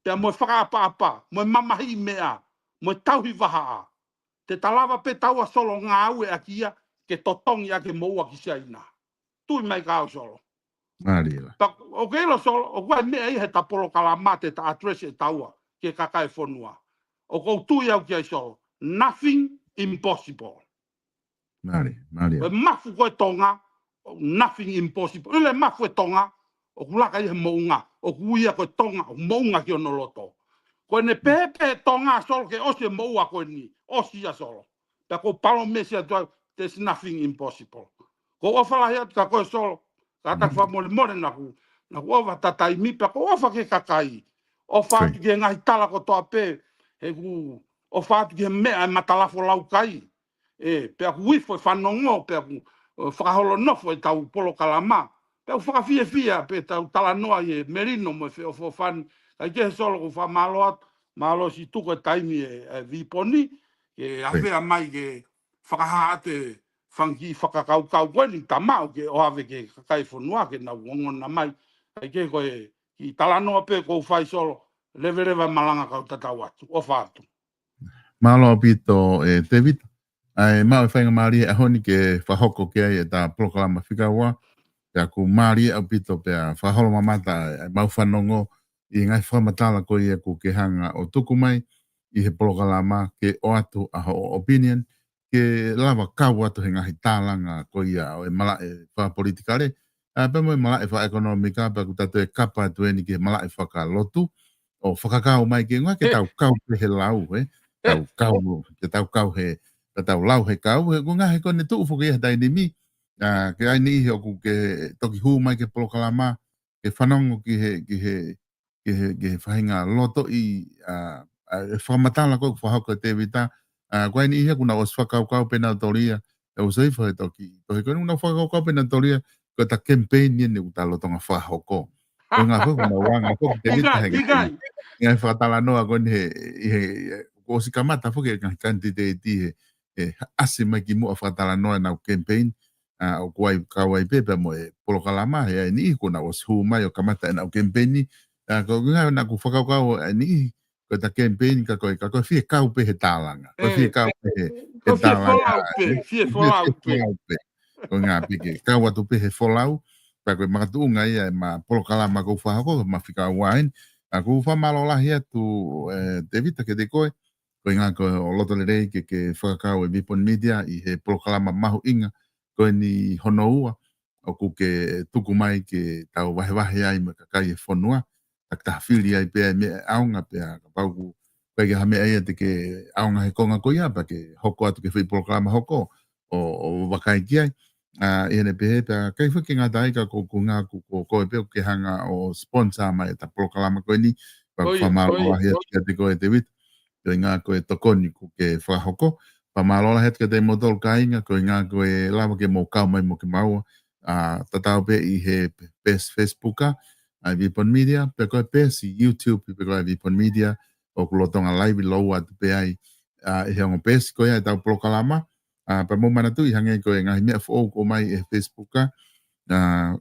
Pea moe whakaapa, moe mamahi mea, moe tauhi wahaa. Te talawa pe taua solo ngā ue aki ia, ke totongi ake moua ki siaina. Tui mai kao solo. O keilo solo, o koe mea i he tapolo kalamate ta address e taua ke kakai whanua. O kou tui au ki ai solo. Nothing impossible. Koe mafu koe tonga, nothing impossible. Ule mafu e tonga, o kulaka i he mounga, o kuia koe tonga, o mounga ki ono loto. Koe ne pepe tonga solo ke osi e moua koe ni, osi a solo. Ta ko palo mesi a tuai, there's nothing impossible. Ko o fala ia ka ko so ka ta fa mo na ku o va tatai mi pa ko o fa ke kakai. O fa tu ke ngai tala ko to pe e ku o fa tu ke me matala fo lau kai. E pe ku wi fo fa nongo pe ku fa holo no fo tau polo kalama. Pe fa fia pe tau tala noa e merino mo fe o fo fan ai ke solo ko fa malo si tu ko taimi e vi poni e ave a mai ke whakahaate whangi whakakau ni tamau ke o ave ke kakai whanua ke na wongona mai ai ke koe ki talanoa pe kou whai solo lewe malanga kau tatau atu o whātu. Malo pito David ai mau whainga maari e honi ke whahoko ke ai e ta proklama whikaua pe aku maari au pito pe a whaholo mamata mau whanongo i ngai whamatala ko i aku ke hanga o tuku mai i he proklama ke o atu a ho opinion ke lava kau atu he ngahi tālanga ko ia o e mala e wha politikare pe mo e mala e wha ekonomika pe aku tatu e kapa atu e ni ke mala e whaka lotu o whakakau mai ke ngā ke tau kau pe he lau tau kau ke tau kau he tau lau he kau he ngā he kone tuu whuki e dai ni mi ke ai ni o ku ke toki hu mai ke proklama ke whanongo ki he whahinga loto i whamatala ko whahoko te vita koe ni ia kuna os whakau pena toria e o sei whahe toki he koe una whakau pena toria ko ta campaign ni uta lotonga whahoko ko ngā whahu na wanga ko te vita he ngai whakatala noa ko ni he ko si kamata whuke ngai kandidate he ase mai ki mua whakatala noa na campaign o kuai kawai pepe mo e polokalama he ni kuna os hu mai o kamata na campaign ni ko ngai na ku whakau ni ko ta campaign ka ko fie kau pe he tālanga ko fie kau pe he tālanga fie folau pe ko ngā pike kau atu pe he folau pa ko makatu ngai ma polokalama ko whahako ma whika wain aku whamalola hia tu David ke te koe ko ngā ko o loto le rei ke whakakau e Vipon Media i he polokalama mahu inga ko ni honoua o ku ke tuku mai ke tau wahe ai ma kakai e whanua ta whiri ai pēr me aunga pēr ka pauku koe ke hame ai te ke aunga he konga ko ia pa ke hoko atu ke whi proklama hoko o wakai ki ai i hene pehe pēr kai whuki ngā taika ko ngā ko koe pēr ke hanga o sponsor mai ta proklama koe ni pa whamalola hea te koe te wit koe ngā koe tokoni ko ke whahoko whamalola hea te motol ka inga koe ngā koe lawa ke mō kau mai mo ke maua tatau pe i he Facebooka ai Vipon Media pe koe pe si YouTube pe koe Vipon Media o kulotonga live low at pe ai i heongo pe si koe ai tau proklama pe mo mana tu i hange koe ngahi mea fo ko mai e Facebooka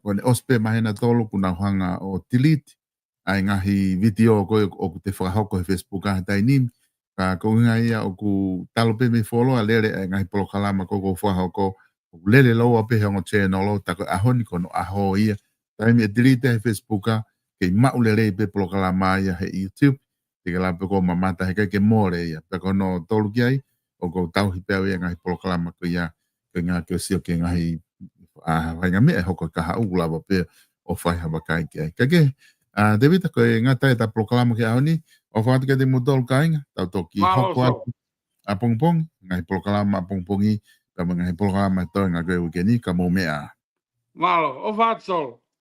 kone ospe mahena tolu kuna hanga o delete ai ngahi video koe o ku te whakahoko he Facebooka tai nim ko ngai o ku talo pe me follow a lere ngahi proklama ko whakahoko lele low pe heongo channel lo ta ahoni kono aho ia tai me delete he Facebooka ke maule rei pe proklama ia he YouTube te la pe ko mamata he ke more ia pe kono tolu ki ai o ko tau hi pe ia ngahi proklama ko ia ke nga ke sio ke ngahi vai nga me hoko ka ha ula pe o fai ha bakai ki ai ke David ko nga tai ta proklama ke aoni o fa ke de mudol kainga tau toki hoko a pongpong ngahi proklama pongpongi ka ngahi proklama to nga ke ni ka mo mea malo o fa sol